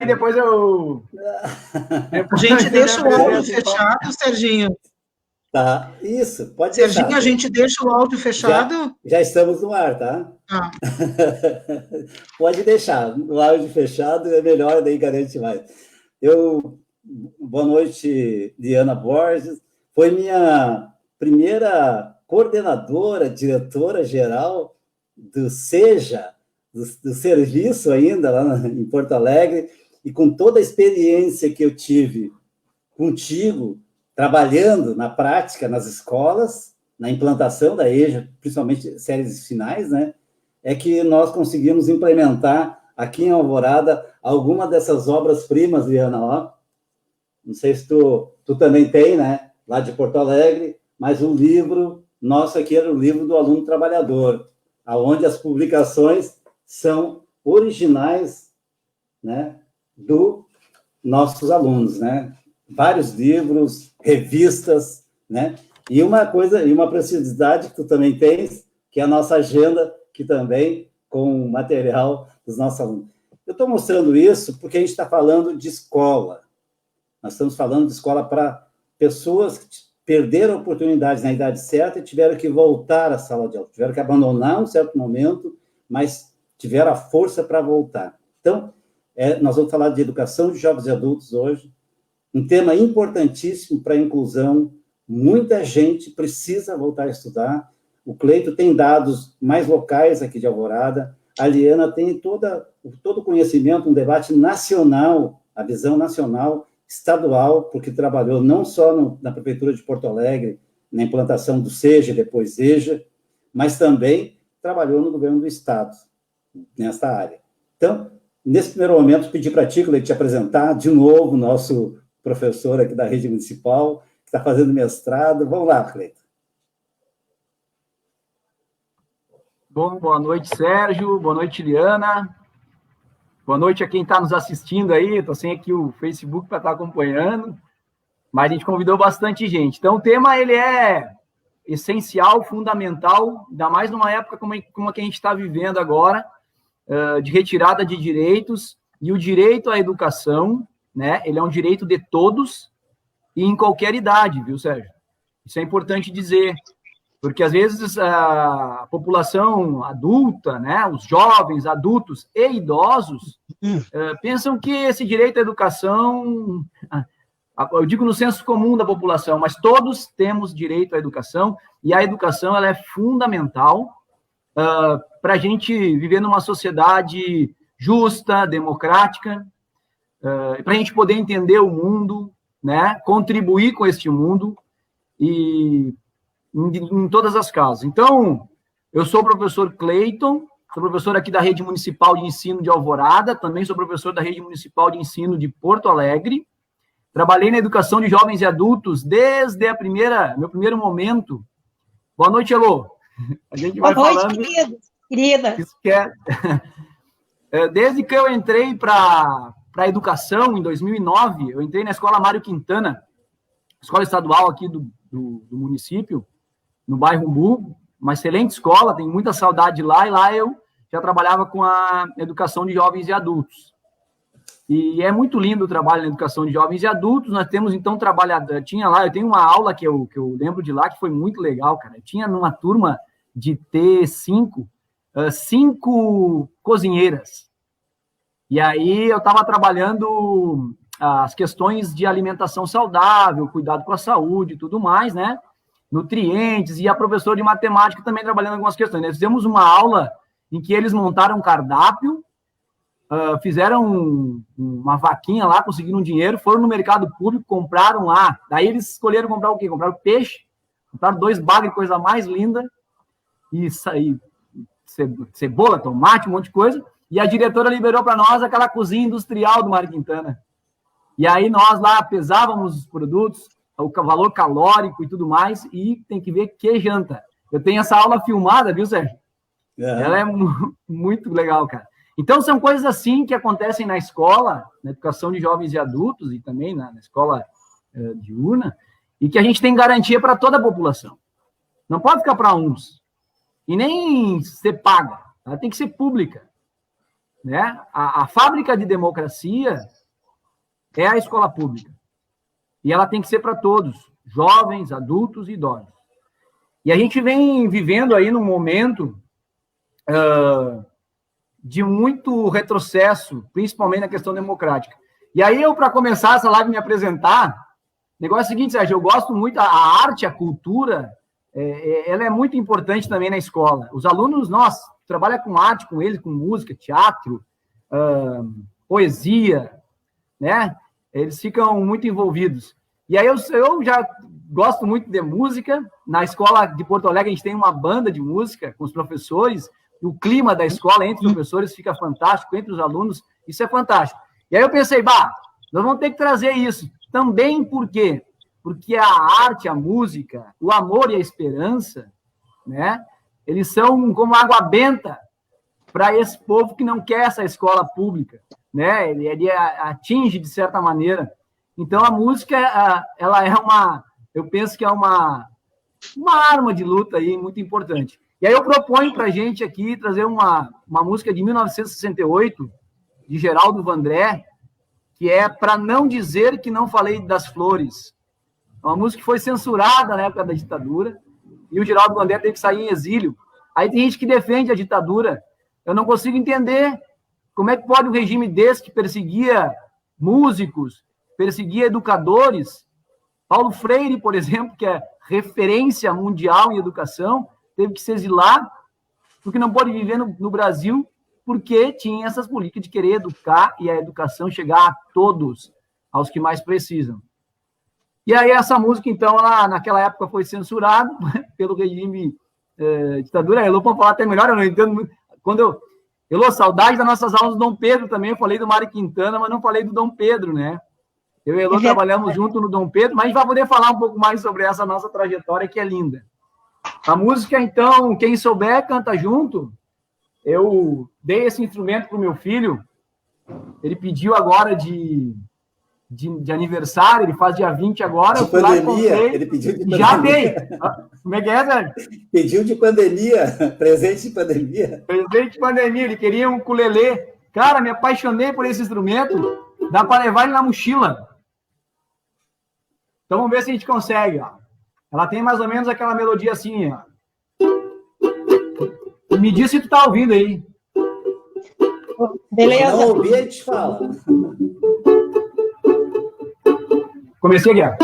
depois eu... A gente deixa o áudio fechado, Serginho. Tá, isso, pode Serginho, deixar. a gente deixa o áudio fechado? Já estamos no ar, tá? Ah. Pode deixar, o áudio fechado é melhor, daí garante mais. Boa noite, Liana Borges. Foi minha primeira coordenadora, diretora-geral do SEJA, do serviço ainda, lá em Porto Alegre, e com toda a experiência que eu tive contigo, trabalhando na prática nas escolas, na implantação da EJA, principalmente séries finais, né? É que nós conseguimos implementar aqui em Alvorada alguma dessas obras-primas, Liana, ó. Não sei se tu também tem, né? Lá de Porto Alegre, mas o livro nosso aqui era o livro do aluno trabalhador, aonde as publicações são originais, né? Dos nossos alunos, né? Vários livros, revistas, né? E uma coisa, e uma preciosidade que tu também tens, que é a nossa agenda, que também com material dos nossos alunos. Eu estou mostrando isso porque a gente está falando de escola. Nós estamos falando de escola para pessoas que perderam oportunidades na idade certa e tiveram que voltar à sala de aula, tiveram que abandonar um certo momento, mas tiveram a força para voltar. Então, nós vamos falar de educação de jovens e adultos hoje, um tema importantíssimo para a inclusão. Muita gente precisa voltar a estudar. O Cleito tem dados mais locais aqui de Alvorada. A Liana tem todo o conhecimento, um debate nacional, a visão nacional, estadual, porque trabalhou não só na Prefeitura de Porto Alegre, na implantação do SEJA e depois EJA, mas também trabalhou no governo do Estado, nesta área. Então, nesse primeiro momento, pedi para ti, Cleito, te apresentar de novo o nosso professor aqui da rede municipal, que está fazendo mestrado. Vamos lá, Cleito. Bom, boa noite, Sérgio. Boa noite, Liana. Boa noite a quem está nos assistindo aí. Estou sem aqui o Facebook para estar acompanhando, mas a gente convidou bastante gente. Então, o tema ele é essencial, fundamental, ainda mais numa época como a que a gente está vivendo agora, de retirada de direitos, e o direito à educação, né? Ele é um direito de todos e em qualquer idade, viu, Sérgio? Isso é importante dizer, porque às vezes a população adulta, né, os jovens, adultos e idosos, pensam que esse direito à educação, eu digo no senso comum da população, mas todos temos direito à educação, e a educação ela é fundamental para a gente viver numa sociedade justa, democrática, para a gente poder entender o mundo, né, contribuir com este mundo e em todas as casas. Então, eu sou o professor Cleiton, sou professor aqui da Rede Municipal de Ensino de Alvorada, também sou professor da Rede Municipal de Ensino de Porto Alegre, trabalhei na educação de jovens e adultos desde meu primeiro momento. Boa noite, Elô. A gente vai Boa noite, falando... querida. Desde que eu entrei para a educação, em 2009, eu entrei na Escola Mário Quintana, escola estadual aqui do município, no bairro Umbu, uma excelente escola, tenho muita saudade de lá, e lá eu já trabalhava com a educação de jovens e adultos. E é muito lindo o trabalho na educação de jovens e adultos. Nós temos, então, eu tenho uma aula que eu lembro de lá, que foi muito legal, cara. Eu tinha numa turma de T5, 5 cozinheiras. E aí eu estava trabalhando as questões de alimentação saudável, cuidado com a saúde e tudo mais, né? Nutrientes, e a professora de matemática também trabalhando algumas questões. Nós fizemos uma aula em que eles montaram um cardápio, fizeram uma vaquinha lá, conseguiram dinheiro, foram no mercado público, compraram lá. Daí eles escolheram comprar o quê? Compraram peixe, compraram 2 bagres, coisa mais linda, e cebola, tomate, um monte de coisa, e a diretora liberou para nós aquela cozinha industrial do Mário Quintana. E aí nós lá pesávamos os produtos, o valor calórico e tudo mais, e tem que ver que janta. Eu tenho essa aula filmada, viu, Sérgio? Ela é muito legal, cara. Então, são coisas assim que acontecem na escola, na educação de jovens e adultos, e também na escola diurna, e que a gente tem garantia para toda a população. Não pode ficar para uns. E nem ser paga. Ela tem que ser pública. né? A fábrica de democracia é a escola pública. E ela tem que ser para todos, jovens, adultos e idosos. E a gente vem vivendo aí num momento de muito retrocesso, principalmente na questão democrática. E aí eu, para começar essa live, me apresentar, o negócio é o seguinte, Sérgio, eu gosto muito, a arte, a cultura, ela é muito importante também na escola. Os alunos, nós trabalhamos com arte, com eles, com música, teatro, poesia, né? Eles ficam muito envolvidos. E aí eu já gosto muito de música. Na escola de Porto Alegre, a gente tem uma banda de música com os professores. O clima da escola entre os professores fica fantástico, entre os alunos, isso é fantástico. E aí eu pensei, nós vamos ter que trazer isso. Também por quê? Porque a arte, a música, o amor e a esperança, né? Eles são como água benta para esse povo que não quer essa escola pública, né? Ele atinge de certa maneira. Então a música, ela é eu penso que é uma arma de luta aí muito importante. E aí eu proponho para a gente aqui trazer uma música de 1968 de Geraldo Vandré, que é Para Não Dizer Que Não Falei das Flores. É uma música que foi censurada na época da ditadura, e o Geraldo Vandré teve que sair em exílio. Aí tem gente que defende a ditadura. Eu não consigo entender como é que pode um regime desse que perseguia músicos, perseguia educadores. Paulo Freire, por exemplo, que é referência mundial em educação, teve que se exilar, porque não pode viver no Brasil, porque tinha essas políticas de querer educar e a educação chegar a todos, aos que mais precisam. E aí essa música, então, ela, naquela época foi censurada pelo regime ditadura. A Elô pode falar até melhor, eu não entendo muito. Quando Elô, saudade das nossas aulas do Dom Pedro também, eu falei do Mário Quintana, mas não falei do Dom Pedro, né? Eu e Elô trabalhamos junto no Dom Pedro, mas a gente vai poder falar um pouco mais sobre essa nossa trajetória, que é linda. A música, então, quem souber, canta junto. Eu dei esse instrumento para o meu filho, ele pediu agora de aniversário, ele faz dia 20 agora. De pandemia, ele pediu de pandemia. Já dei. Como é que é, Sérgio? Pediu de pandemia, presente de pandemia. Presente de pandemia, ele queria um ukulele. Cara, me apaixonei por esse instrumento, dá para levar ele na mochila. Então vamos ver se a gente consegue, ó. Ela tem mais ou menos aquela melodia assim, ó. Me diz se tu tá ouvindo aí. Beleza. Se não ouvir, a gente fala. Comecei aqui, ó.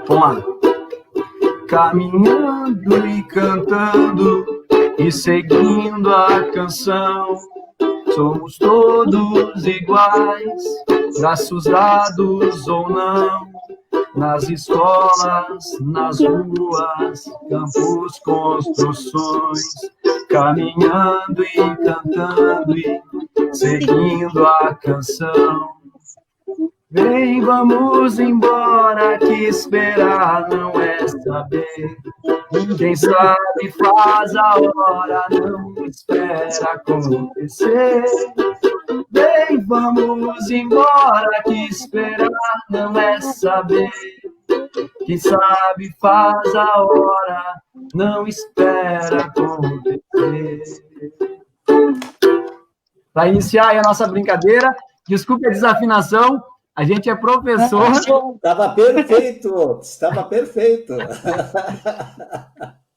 Vamos lá. Caminhando e cantando e seguindo a canção, somos todos iguais, braços dados ou não, nas escolas, nas ruas, campos, construções, caminhando e cantando e seguindo a canção. Vem, vamos embora, que esperar não é saber. Quem sabe faz a hora, não espera acontecer. Vem, vamos embora, que esperar não é saber. Quem sabe faz a hora, não espera acontecer. Para iniciar aí a nossa brincadeira, desculpe a desafinação. A gente é professor. Estava perfeito, estava perfeito.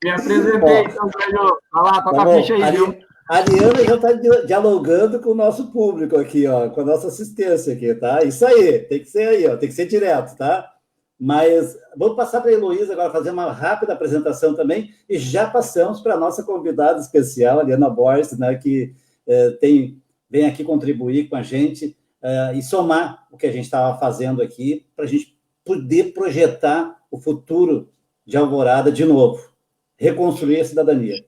Me apresentei, então, Sérgio. Vai lá, toca a ficha aí, viu? A Ariana já está dialogando com o nosso público aqui, ó, com a nossa assistência aqui, tá? Isso aí, tem que ser aí, ó, tem que ser direto, tá? Mas vamos passar para a Heloísa agora fazer uma rápida apresentação também e já passamos para a nossa convidada especial, a Ariana Borges, né, que vem aqui contribuir com a gente. E somar o que a gente estava fazendo aqui para a gente poder projetar o futuro de Alvorada de novo, reconstruir a cidadania.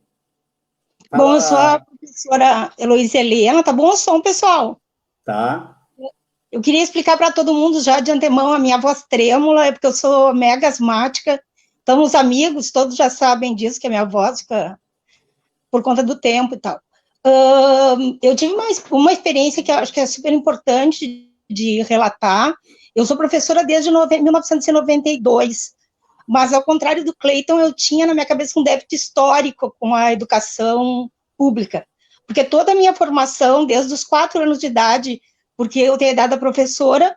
Bom, eu sou a professora Heloísa Helena, tá bom o som, pessoal? Tá. Eu queria explicar para todo mundo já de antemão a minha voz trêmula, é porque eu sou mega asmática, então os amigos todos já sabem disso, que a minha voz fica por conta do tempo e tal. Eu tive uma experiência que eu acho que é super importante de relatar. Eu sou professora desde 1992, mas, ao contrário do Cleiton, eu tinha na minha cabeça um débito histórico com a educação pública, porque toda a minha formação, desde os 4 anos de idade, porque eu tenho a idade da professora,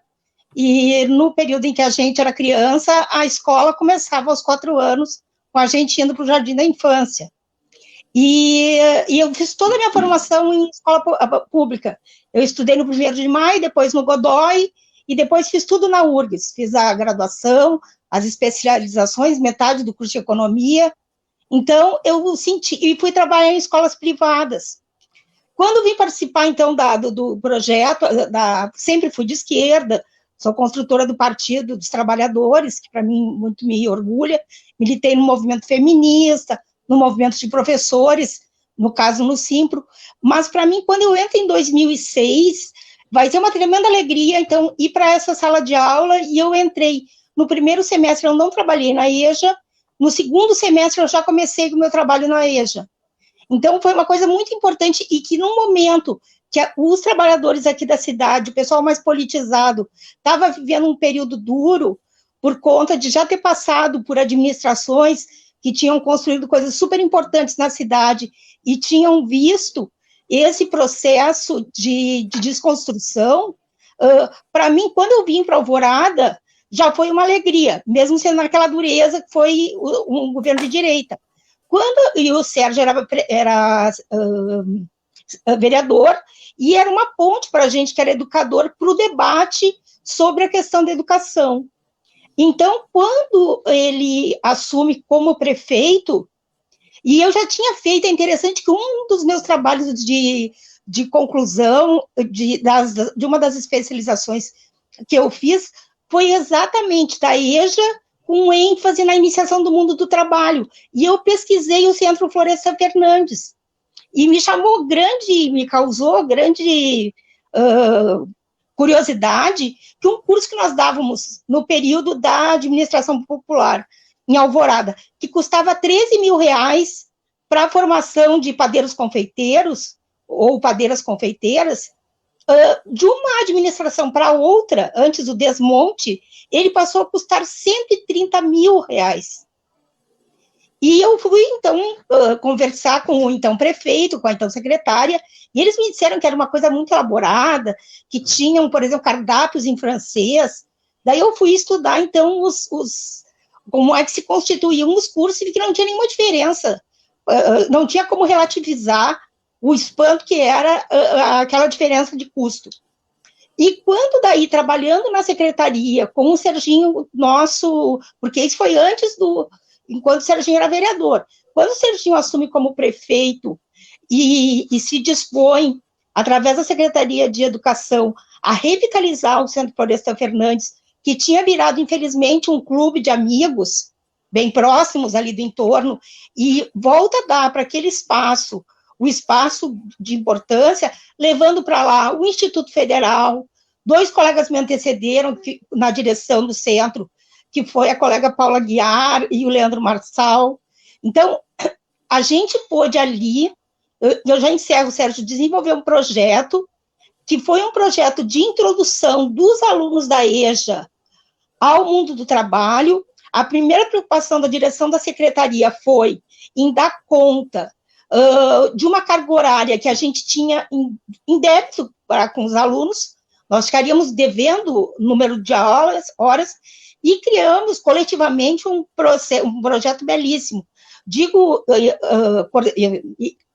e no período em que a gente era criança, a escola começava aos 4 anos, com a gente indo para o jardim da infância. E eu fiz toda a minha formação em escola pública. Eu estudei no 1º de Maio, depois no Godoy, e depois fiz tudo na URGS. Fiz a graduação, as especializações, metade do curso de economia. Então, eu senti, e fui trabalhar em escolas privadas. Quando vim participar, então, do projeto, sempre fui de esquerda, sou construtora do Partido dos Trabalhadores, que para mim muito me orgulha, militei no movimento feminista, no movimento de professores, no caso no Simpro, mas para mim, quando eu entro em 2006, vai ser uma tremenda alegria, então, ir para essa sala de aula, e eu entrei no 1º semestre, eu não trabalhei na EJA, no 2º semestre eu já comecei com o meu trabalho na EJA. Então, foi uma coisa muito importante, e que no momento que os trabalhadores aqui da cidade, o pessoal mais politizado, estava vivendo um período duro, por conta de já ter passado por administrações que tinham construído coisas super importantes na cidade e tinham visto esse processo de desconstrução, para mim, quando eu vim para Alvorada, já foi uma alegria, mesmo sendo naquela dureza que foi um governo de direita. E o Sérgio era vereador, e era uma ponte para a gente, que era educador, para o debate sobre a questão da educação. Então, quando ele assume como prefeito, e eu já tinha feito, é interessante que um dos meus trabalhos de conclusão de uma das especializações que eu fiz foi exatamente da EJA, com ênfase na iniciação do mundo do trabalho. E eu pesquisei o Centro Floresta Fernandes, e me causou grande curiosidade, que um curso que nós dávamos no período da administração popular, em Alvorada, que custava R$13.000 para a formação de padeiros confeiteiros, ou padeiras confeiteiras, de uma administração para outra, antes do desmonte, ele passou a custar R$130.000. E eu fui, então, conversar com o então prefeito, com a então secretária, e eles me disseram que era uma coisa muito elaborada, que tinham, por exemplo, cardápios em francês. Daí eu fui estudar, então, como é que se constituíam os cursos, e vi que não tinha nenhuma diferença, não tinha como relativizar o espanto que era aquela diferença de custo. E quando daí, trabalhando na secretaria, com o Serginho nosso, porque isso foi antes enquanto o Serginho era vereador. Quando o Serginho assume como prefeito e se dispõe, através da Secretaria de Educação, a revitalizar o Centro Floresta Fernandes, que tinha virado, infelizmente, um clube de amigos, bem próximos ali do entorno, e volta a dar para aquele espaço, o espaço de importância, levando para lá o Instituto Federal. 2 colegas me antecederam na direção do centro, que foi a colega Paula Guiar e o Leandro Marçal. Então, a gente pôde ali, eu já encerro, Sérgio, desenvolver um projeto, que foi um projeto de introdução dos alunos da EJA ao mundo do trabalho. A primeira preocupação da direção da secretaria foi em dar conta de uma carga horária que a gente tinha em débito com os alunos. Nós ficaríamos devendo número de horas, e criamos coletivamente um projeto belíssimo. Digo,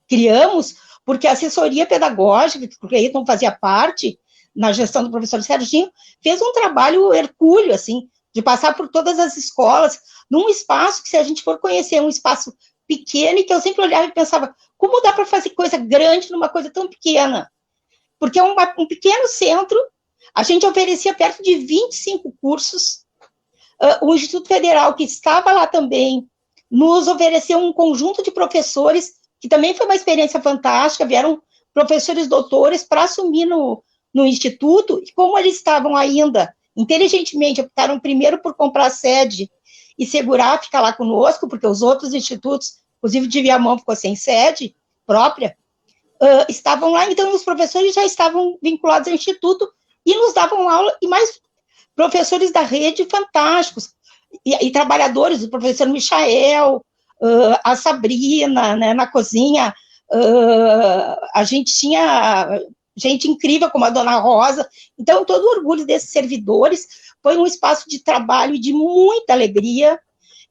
criamos porque a assessoria pedagógica, que o Cleiton fazia parte, na gestão do professor Serginho, fez um trabalho hercúleo, assim, de passar por todas as escolas, num espaço que, se a gente for conhecer, um espaço pequeno, e que eu sempre olhava e pensava, como dá para fazer coisa grande numa coisa tão pequena? Porque é um pequeno centro, a gente oferecia perto de 25 cursos, o Instituto Federal, que estava lá também, nos ofereceu um conjunto de professores, que também foi uma experiência fantástica, vieram professores doutores para assumir no Instituto, e como eles estavam ainda, inteligentemente, optaram primeiro por comprar a sede e segurar, ficar lá conosco, porque os outros institutos, inclusive de Viamão ficou sem sede própria, estavam lá, então os professores já estavam vinculados ao Instituto e nos davam aula, e mais professores da rede fantásticos, e trabalhadores, o professor Michael, a Sabrina, né, na cozinha, a gente tinha gente incrível como a Dona Rosa, então todo o orgulho desses servidores, foi um espaço de trabalho de muita alegria,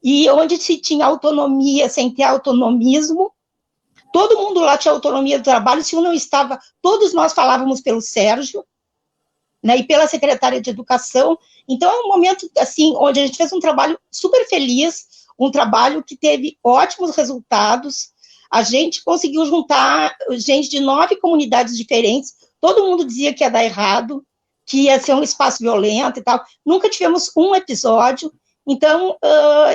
e onde se tinha autonomia sem ter autonomismo, todo mundo lá tinha autonomia do trabalho, se um não estava, todos nós falávamos pelo Sérgio, né, e pela secretária de Educação, então é um momento, assim, onde a gente fez um trabalho super feliz, um trabalho que teve ótimos resultados, a gente conseguiu juntar gente de 9 comunidades diferentes, todo mundo dizia que ia dar errado, que ia ser um espaço violento e tal, nunca tivemos um episódio, então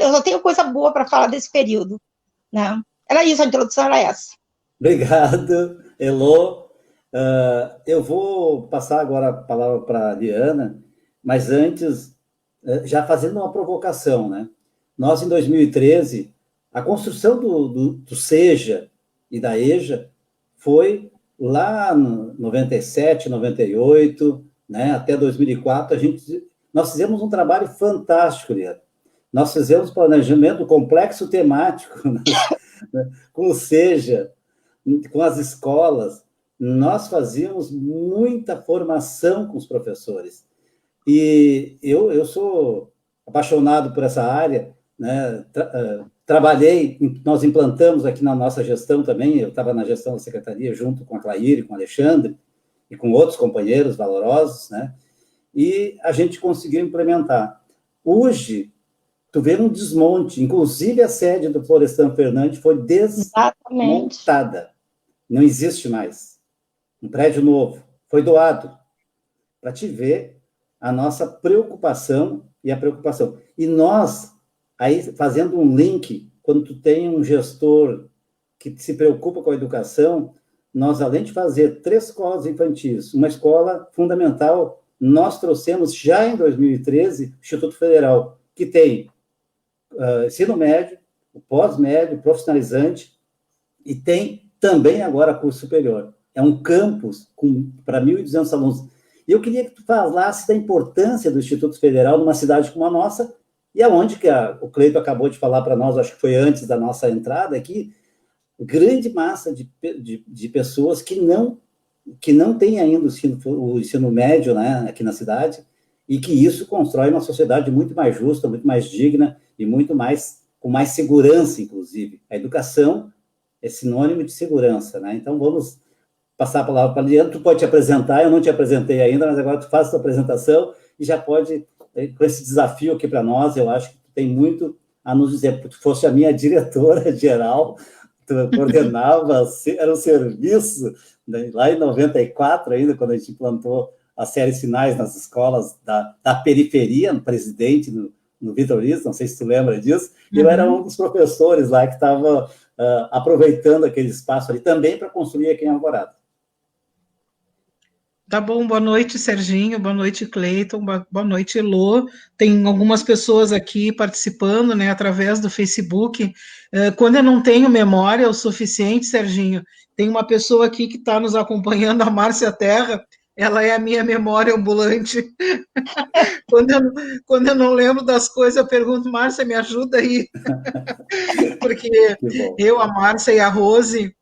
eu só tenho coisa boa para falar desse período, né? Era isso, a introdução era essa. Obrigado, Elô. Eu vou passar agora a palavra para a Liana, mas antes, já fazendo uma provocação, né? Nós, em 2013, a construção do SEJA e da EJA foi lá no 97, 98, né, até 2004, nós fizemos um trabalho fantástico, Liana. Nós fizemos planejamento complexo temático, né, com o SEJA, com as escolas, nós fazíamos muita formação com os professores. E eu sou apaixonado por essa área, né? Trabalhei, nós implantamos aqui na nossa gestão também, eu estava na gestão da secretaria junto com a Claire, com o Alexandre e com outros companheiros valorosos, né? E a gente conseguiu implementar. Hoje, tu vê um desmonte, inclusive a sede do Florestan Fernandes foi desmontada, não existe mais. Um prédio novo, foi doado, para te ver a nossa preocupação e a preocupação. E nós, aí fazendo um link, quando tu tem um gestor que se preocupa com a educação, nós, além de fazer 3 escolas infantis, uma escola fundamental, nós trouxemos já em 2013 o Instituto Federal, que tem ensino médio, o pós-médio, profissionalizante, e tem também agora curso superior. É um campus para 1.200 alunos. E eu queria que tu falasse da importância do Instituto Federal numa cidade como a nossa, e aonde que o Cleito acabou de falar para nós, acho que foi antes da nossa entrada aqui, grande massa de pessoas que não têm ainda o ensino médio, né, aqui na cidade, e que isso constrói uma sociedade muito mais justa, muito mais digna e muito mais, com mais segurança, inclusive. A educação é sinônimo de segurança, né? Então, vamos passar a palavra para a Liana. Tu pode te apresentar, eu não te apresentei ainda, mas agora tu faz a tua apresentação e já pode, com esse desafio aqui para nós, eu acho que tu tem muito a nos dizer, porque tu fosse a minha diretora geral, tu coordenava, era um serviço, né, lá em 94 ainda, quando a gente implantou as séries finais nas escolas da periferia, no Presidente, no Vitor Luiz, não sei se tu lembra disso, eu era um dos professores lá que estava aproveitando aquele espaço ali também para construir aqui em Alvorada. Tá bom, boa noite, Serginho, boa noite, Cleiton, boa noite, Elô. Tem algumas pessoas aqui participando, né, através do Facebook. Quando eu não tenho memória o suficiente, Serginho, tem uma pessoa aqui que está nos acompanhando, a Márcia Terra, ela é a minha memória ambulante. Quando eu não lembro das coisas, eu pergunto, Márcia, me ajuda aí. Porque eu, a Márcia e a Rose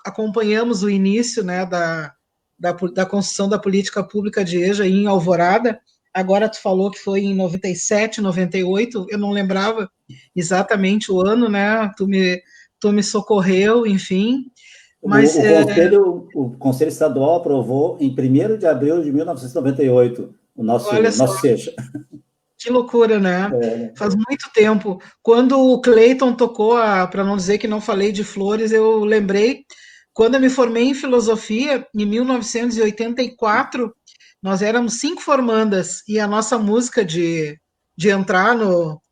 acompanhamos o início, né, da construção da política pública de EJA em Alvorada. Agora tu falou que foi em 97, 98, eu não lembrava exatamente o ano, né? Tu me socorreu, enfim. Mas, o Conselho Estadual aprovou em 1º de abril de 1998 o nosso SEJA. Que loucura, né? Faz muito tempo. Quando o Cleiton tocou, para não dizer que não falei de flores, eu lembrei, quando eu me formei em filosofia, em 1984, nós éramos 5 formandas, e a nossa música de entrar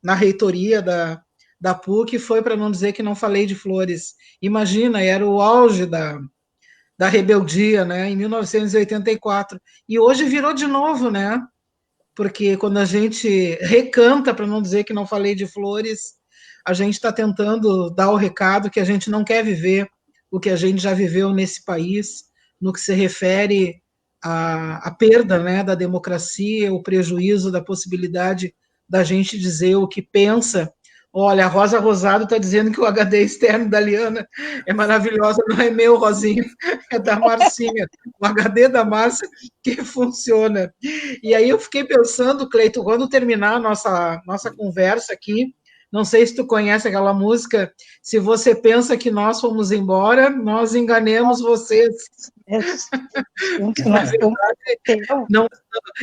na reitoria da PUC foi para não dizer que não falei de flores. Imagina, era o auge da rebeldia, né, em 1984. E hoje virou de novo, né? Porque quando a gente recanta, para não dizer que não falei de flores, a gente está tentando dar o recado que a gente não quer viver o que a gente já viveu nesse país, no que se refere à perda, né, da democracia, o prejuízo da possibilidade da gente dizer o que pensa. Olha, a Rosa Rosado está dizendo que o HD externo da Liana é maravilhosa, não é meu, Rosinha, é da Marcinha, o HD da Márcia que funciona. E aí eu fiquei pensando, Cleito, quando terminar a nossa conversa aqui, não sei se tu conhece aquela música, se você pensa que nós fomos embora, nós enganemos vocês. Não,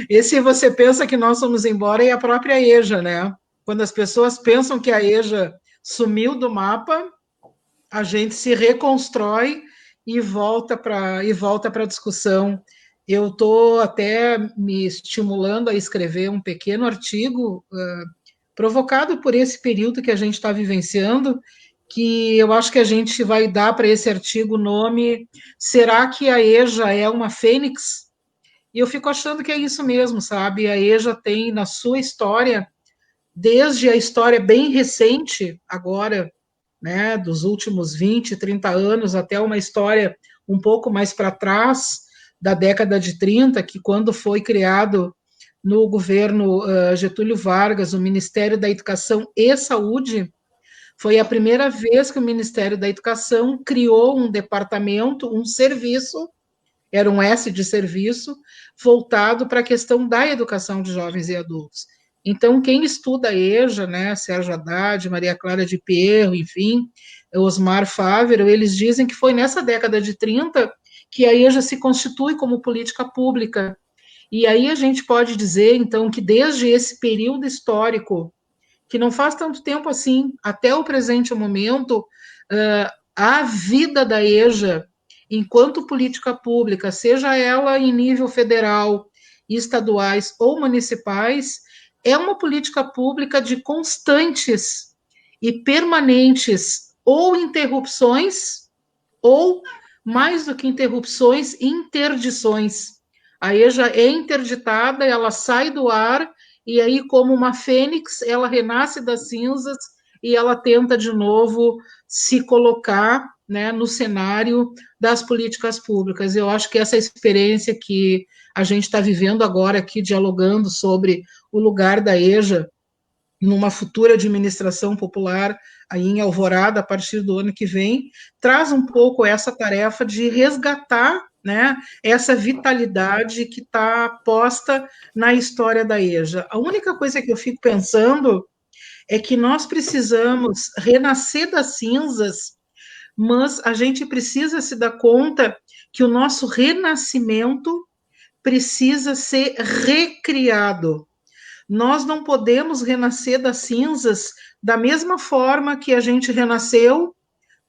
esse você pensa que nós fomos embora e a própria EJA, né? Quando as pessoas pensam que a EJA sumiu do mapa, a gente se reconstrói e volta para a discussão. Eu estou até me estimulando a escrever um pequeno artigo provocado por esse período que a gente está vivenciando, que eu acho que a gente vai dar para esse artigo o nome Será que a EJA é uma fênix? E eu fico achando que é isso mesmo, sabe? A EJA tem na sua história, desde a história bem recente, agora, né, dos últimos 20, 30 anos, até uma história um pouco mais para trás, da década de 30, que quando foi criado no governo Getúlio Vargas, o Ministério da Educação e Saúde, foi a primeira vez que o Ministério da Educação criou um departamento, um serviço, era um S de serviço, voltado para a questão da educação de jovens e adultos. Então, quem estuda a EJA, né, Sérgio Haddad, Maria Clara de Pierro, enfim, Osmar Fávero, eles dizem que foi nessa década de 30 que a EJA se constitui como política pública. E aí a gente pode dizer, então, que desde esse período histórico, que não faz tanto tempo assim, até o presente momento, a vida da EJA, enquanto política pública, seja ela em nível federal, estaduais ou municipais, é uma política pública de constantes e permanentes ou interrupções, ou, mais do que interrupções, interdições. A EJA é interditada, ela sai do ar, e aí, como uma fênix, ela renasce das cinzas e ela tenta de novo se colocar, né, no cenário das políticas públicas. Eu acho que essa experiência que a gente está vivendo agora aqui, dialogando sobre o lugar da EJA numa futura administração popular aí em Alvorada, a partir do ano que vem, traz um pouco essa tarefa de resgatar, né, essa vitalidade que está posta na história da EJA. A única coisa que eu fico pensando é que nós precisamos renascer das cinzas, mas a gente precisa se dar conta que o nosso renascimento precisa ser recriado. Nós não podemos renascer das cinzas da mesma forma que a gente renasceu,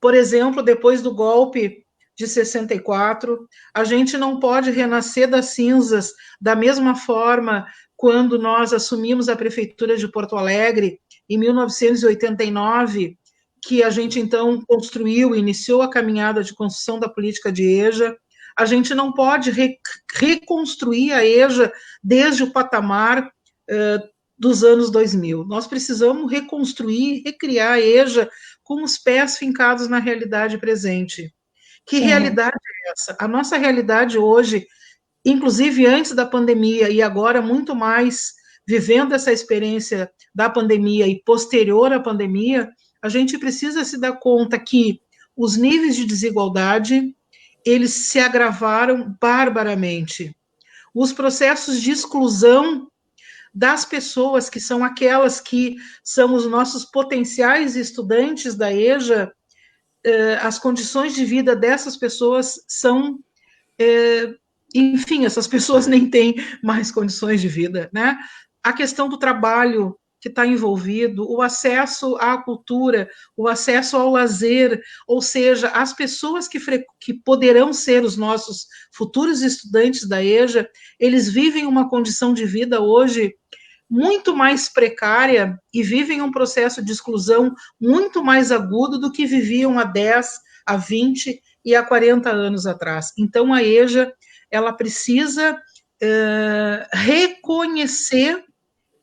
por exemplo, depois do golpe de 64, a gente não pode renascer das cinzas da mesma forma quando nós assumimos a prefeitura de Porto Alegre em 1989, que a gente então construiu, iniciou a caminhada de construção da política de EJA. A gente não pode reconstruir a EJA desde o patamar dos anos 2000. Nós precisamos reconstruir, recriar a EJA com os pés fincados na realidade presente. Que realidade é essa? A nossa realidade hoje, inclusive antes da pandemia e agora muito mais vivendo essa experiência da pandemia e posterior à pandemia, a gente precisa se dar conta que os níveis de desigualdade, eles se agravaram barbaramente. Os processos de exclusão das pessoas, que são aquelas que são os nossos potenciais estudantes da EJA, as condições de vida dessas pessoas são, enfim, essas pessoas nem têm mais condições de vida, né? A questão do trabalho que está envolvido, o acesso à cultura, o acesso ao lazer, ou seja, as pessoas que poderão ser os nossos futuros estudantes da EJA, eles vivem uma condição de vida hoje muito mais precária e vivem um processo de exclusão muito mais agudo do que viviam há 10, há 20 e há 40 anos atrás. Então, a EJA, ela precisa reconhecer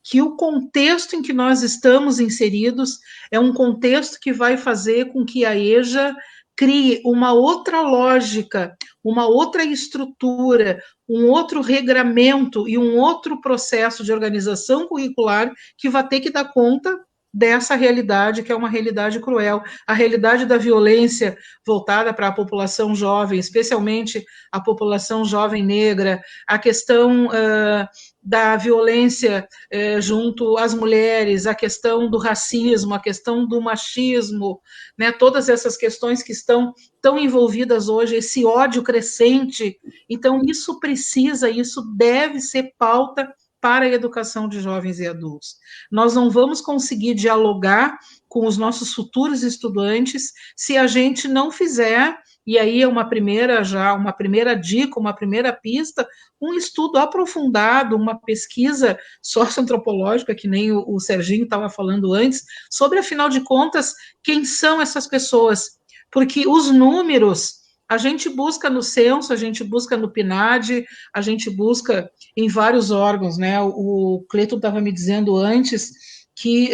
que o contexto em que nós estamos inseridos é um contexto que vai fazer com que a EJA crie uma outra lógica, uma outra estrutura, um outro regramento e um outro processo de organização curricular que vai ter que dar conta dessa realidade, que é uma realidade cruel, a realidade da violência voltada para a população jovem, especialmente a população jovem negra, a questão da violência junto às mulheres, a questão do racismo, a questão do machismo, né, todas essas questões que estão tão envolvidas hoje, esse ódio crescente. Então, isso deve ser pauta para a educação de jovens e adultos. Nós não vamos conseguir dialogar com os nossos futuros estudantes se a gente não fizer, e aí é uma primeira dica, uma primeira pista, um estudo aprofundado, uma pesquisa socioantropológica, que nem o Serginho estava falando antes, sobre, afinal de contas, quem são essas pessoas. Porque os números a gente busca no censo, a gente busca no PNAD, a gente busca em vários órgãos, né? O Cleiton estava me dizendo antes que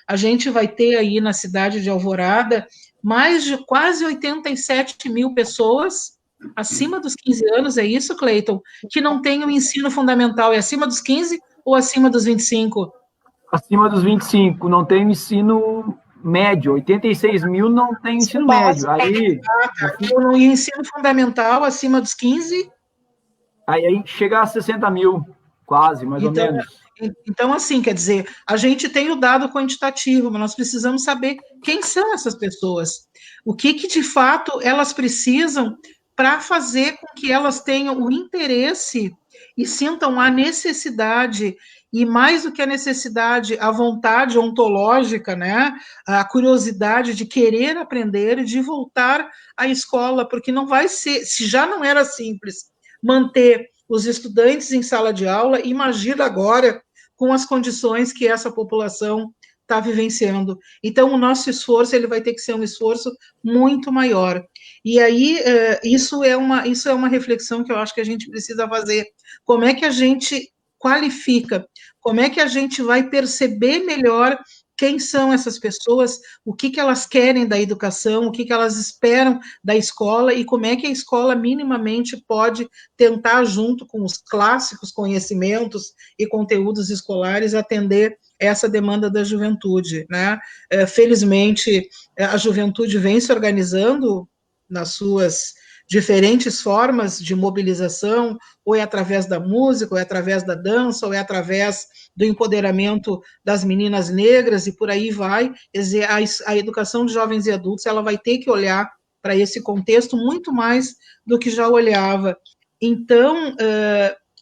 a gente vai ter aí na cidade de Alvorada mais de quase 87 mil pessoas acima dos 15 anos, é isso, Cleiton? Que não tem o ensino fundamental, é acima dos 15 ou acima dos 25? Acima dos 25, não tem o ensino médio, 86 mil não tem ensino médio. Aí, no ensino fundamental, acima dos 15? Aí chega a 60 mil, quase, mais ou menos. Então, assim, quer dizer, a gente tem o dado quantitativo, mas nós precisamos saber quem são essas pessoas. O que de fato elas precisam para fazer com que elas tenham o interesse e sintam a necessidade, e mais do que a necessidade, a vontade ontológica, né? A curiosidade de querer aprender e de voltar à escola, porque não vai ser, se já não era simples manter os estudantes em sala de aula, imagina agora com as condições que essa população está vivenciando. Então, o nosso esforço ele vai ter que ser um esforço muito maior. E aí, isso é uma reflexão que eu acho que a gente precisa fazer. Como é que a gente qualifica? Como é que a gente vai perceber melhor quem são essas pessoas, o que elas querem da educação, o que elas esperam da escola e como é que a escola minimamente pode tentar, junto com os clássicos conhecimentos e conteúdos escolares, atender essa demanda da juventude, né? Felizmente, a juventude vem se organizando nas suas diferentes formas de mobilização, ou é através da música, ou é através da dança, ou é através do empoderamento das meninas negras, e por aí vai. Quer dizer, a educação de jovens e adultos, ela vai ter que olhar para esse contexto muito mais do que já olhava. Então,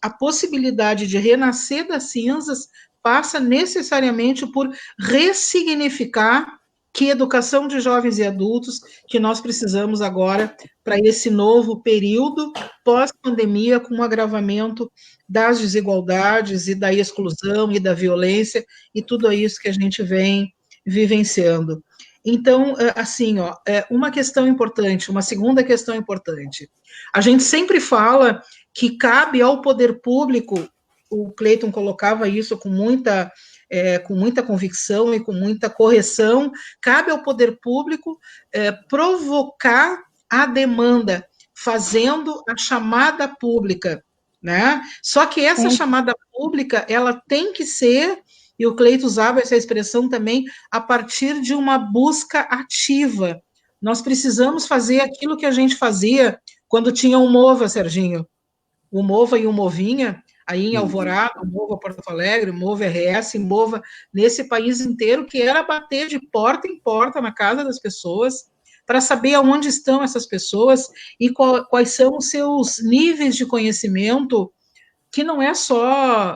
a possibilidade de renascer das cinzas passa necessariamente por ressignificar que educação de jovens e adultos que nós precisamos agora para esse novo período pós-pandemia, com o agravamento das desigualdades e da exclusão e da violência e tudo isso que a gente vem vivenciando. Então, assim, uma questão importante, uma segunda questão importante. A gente sempre fala que cabe ao poder público, o Cleiton colocava isso com muita convicção e com muita correção, cabe ao poder público provocar a demanda, fazendo a chamada pública, né? Só que essa chamada pública, ela tem que ser, e o Cleiton usava essa expressão também, a partir de uma busca ativa. Nós precisamos fazer aquilo que a gente fazia quando tinha o MOVA, Serginho. O MOVA e o Movinha, aí em Alvorada, o MOVA Porto Alegre, o MOVA RS, o MOVA nesse país inteiro, que era bater de porta em porta na casa das pessoas, para saber aonde estão essas pessoas e quais são os seus níveis de conhecimento, que não é só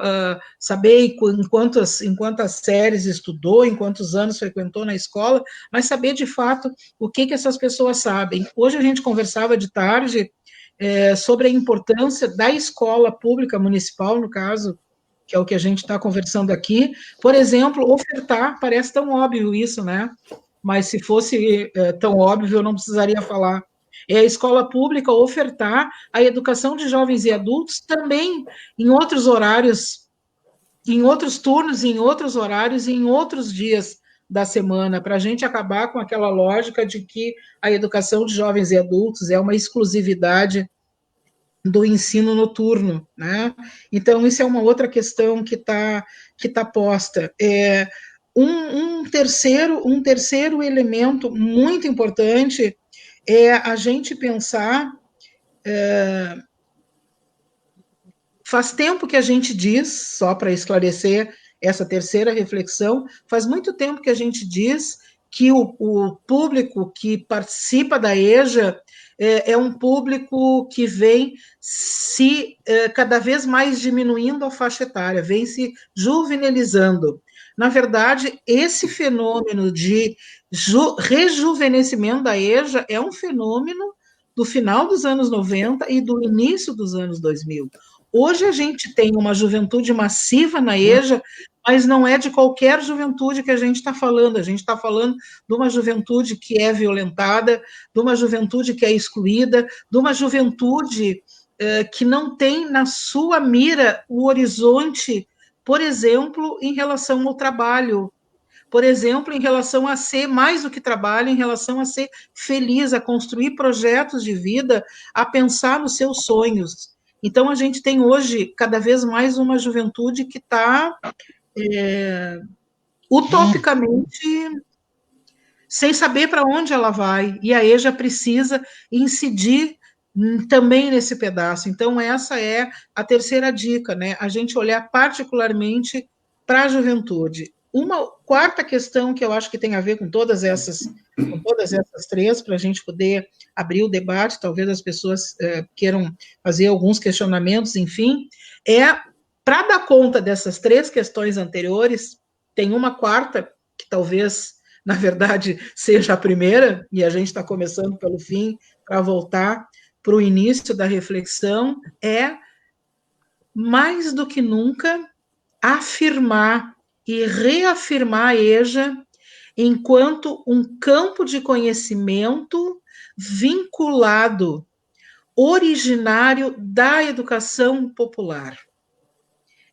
saber em quantas séries estudou, em quantos anos frequentou na escola, mas saber de fato o que essas pessoas sabem. Hoje a gente conversava de tarde sobre a importância da escola pública municipal, no caso, que é o que a gente está conversando aqui. Por exemplo, ofertar, parece tão óbvio isso, né? Mas se fosse tão óbvio, eu não precisaria falar. É a escola pública ofertar a educação de jovens e adultos também em outros horários, em outros turnos, em outros horários e em outros dias da semana, para a gente acabar com aquela lógica de que a educação de jovens e adultos é uma exclusividade do ensino noturno, né? Então, isso é uma outra questão que tá posta. Um terceiro elemento muito importante é a gente pensar. Faz tempo que a gente diz, só para esclarecer essa terceira reflexão, faz muito tempo que a gente diz que o público que participa da EJA é um público que vem se cada vez mais diminuindo a faixa etária, vem se juvenilizando. Na verdade, esse fenômeno de rejuvenescimento da EJA é um fenômeno do final dos anos 90 e do início dos anos 2000. Hoje a gente tem uma juventude massiva na EJA, mas não é de qualquer juventude que a gente está falando. A gente está falando de uma juventude que é violentada, de uma juventude que é excluída, de uma juventude que não tem na sua mira o horizonte, por exemplo, em relação ao trabalho. Por exemplo, em relação a ser mais do que trabalho, em relação a ser feliz, a construir projetos de vida, a pensar nos seus sonhos. Então, a gente tem hoje, cada vez mais, uma juventude que está utopicamente sem saber para onde ela vai, e a EJA precisa incidir também nesse pedaço. Então, essa é a terceira dica, né? A gente olhar particularmente para a juventude. Uma quarta questão que eu acho que tem a ver com todas essas três, para a gente poder abrir o debate, talvez as pessoas queiram fazer alguns questionamentos, enfim, para dar conta dessas três questões anteriores, tem uma quarta, que talvez, na verdade, seja a primeira, e a gente está começando pelo fim, para voltar para o início da reflexão, é, mais do que nunca, afirmar e reafirmar a EJA enquanto um campo de conhecimento vinculado, originário da educação popular.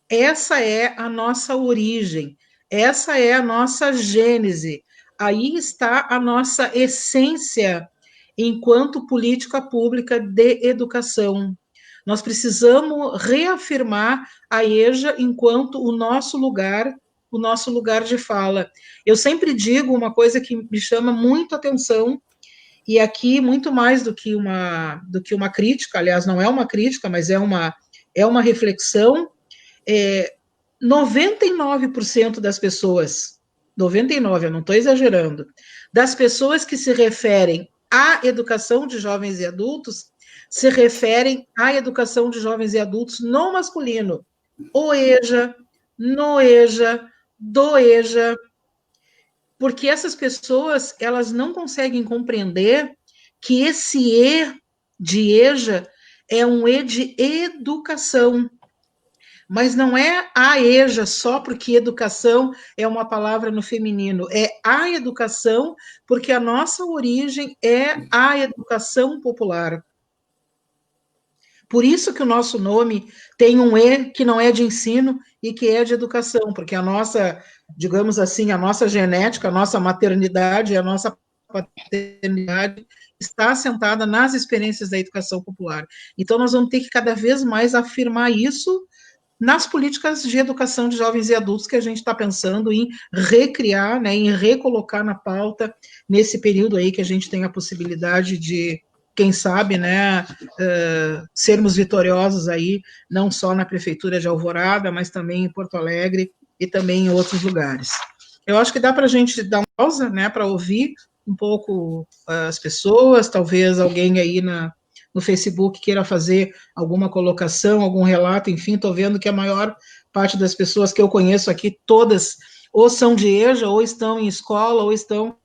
Essa é a nossa origem, essa é a nossa gênese, aí está a nossa essência enquanto política pública de educação. Nós precisamos reafirmar a EJA enquanto o nosso lugar de fala. Eu sempre digo uma coisa que me chama muito atenção, e aqui, muito mais do que uma crítica, aliás, não é uma crítica, mas é uma reflexão, 99% das pessoas, 99%, eu não estou exagerando, das pessoas que se referem à educação de jovens e adultos, se referem à educação de jovens e adultos no masculino, o EJA, no EJA, do EJA, porque essas pessoas, elas não conseguem compreender que esse E de EJA é um E de educação, mas não é a EJA só porque educação é uma palavra no feminino, é a educação porque a nossa origem é a educação popular. Por isso que o nosso nome tem um E que não é de ensino e que é de educação, porque a nossa, digamos assim, a nossa genética, a nossa maternidade, a nossa paternidade está assentada nas experiências da educação popular. Então, nós vamos ter que cada vez mais afirmar isso nas políticas de educação de jovens e adultos que a gente está pensando em recriar, né, em recolocar na pauta nesse período aí que a gente tem a possibilidade de, quem sabe, né, sermos vitoriosos aí, não só na Prefeitura de Alvorada, mas também em Porto Alegre e também em outros lugares. Eu acho que dá para a gente dar uma pausa, né, para ouvir um pouco as pessoas, talvez alguém aí no Facebook queira fazer alguma colocação, algum relato, enfim, estou vendo que a maior parte das pessoas que eu conheço aqui, todas ou são de EJA, ou estão em escola, ou estão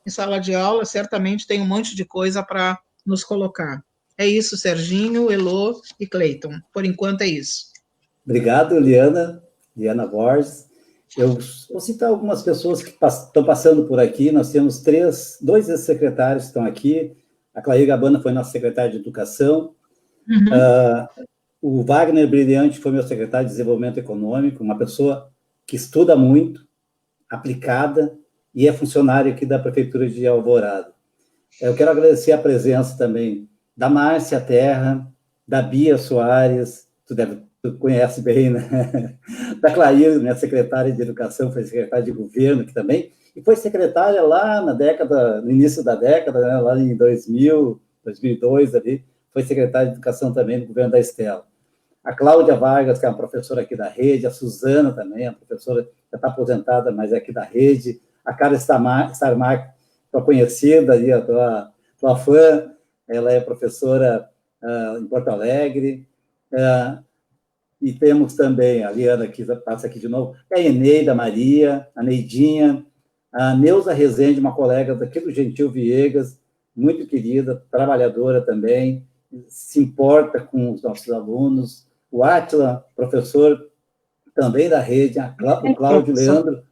em sala de aula, certamente tem um monte de coisa para nos colocar. É isso, Serginho, Elô e Cleiton. Por enquanto é isso. Obrigado, Liana Borges. Eu vou citar algumas pessoas que estão passando por aqui. Nós temos dois ex-secretários que estão aqui. A Clair Gabana foi nossa secretária de Educação. O Wagner Brilhante foi meu secretário de Desenvolvimento Econômico, uma pessoa que estuda muito, aplicada, e é funcionário aqui da Prefeitura de Alvorada. Eu quero agradecer a presença também da Márcia Terra, da Bia Soares, tu conhece bem, né? Da Clair, minha secretária de Educação, foi secretária de Governo aqui também, e foi secretária lá no início da década, né? Lá em 2000, 2002, ali, foi secretária de Educação também no governo da Estela. A Cláudia Vargas, que é uma professora aqui da rede, a Suzana também, a professora já está aposentada, mas é aqui da rede, a Carla Starmark, tua conhecida ali, a tua fã, ela é professora em Porto Alegre, e temos também a Liana, que passa aqui de novo, a Eneida Maria, a Neidinha, a Neuza Rezende, uma colega daqui do Gentil Viegas, muito querida, trabalhadora também, se importa com os nossos alunos, o Átila, professor também da rede, o Cláudio Leandro,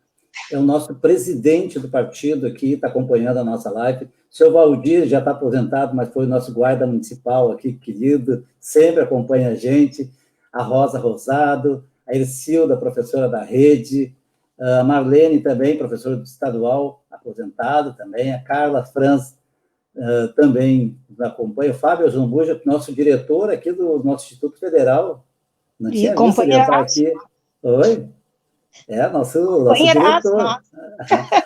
é o nosso presidente do partido aqui, está acompanhando a nossa live. O seu Valdir já está aposentado, mas foi o nosso guarda municipal aqui, querido, sempre acompanha a gente. A Rosa Rosado, a Ercilda, professora da rede, a Marlene também, professora do estadual, aposentado também, a Carla Franz também nos acompanha, o Fábio Zambuja, nosso diretor aqui do nosso Instituto Federal, não tinha visto ele entrar aqui. Oi? Nosso diretor.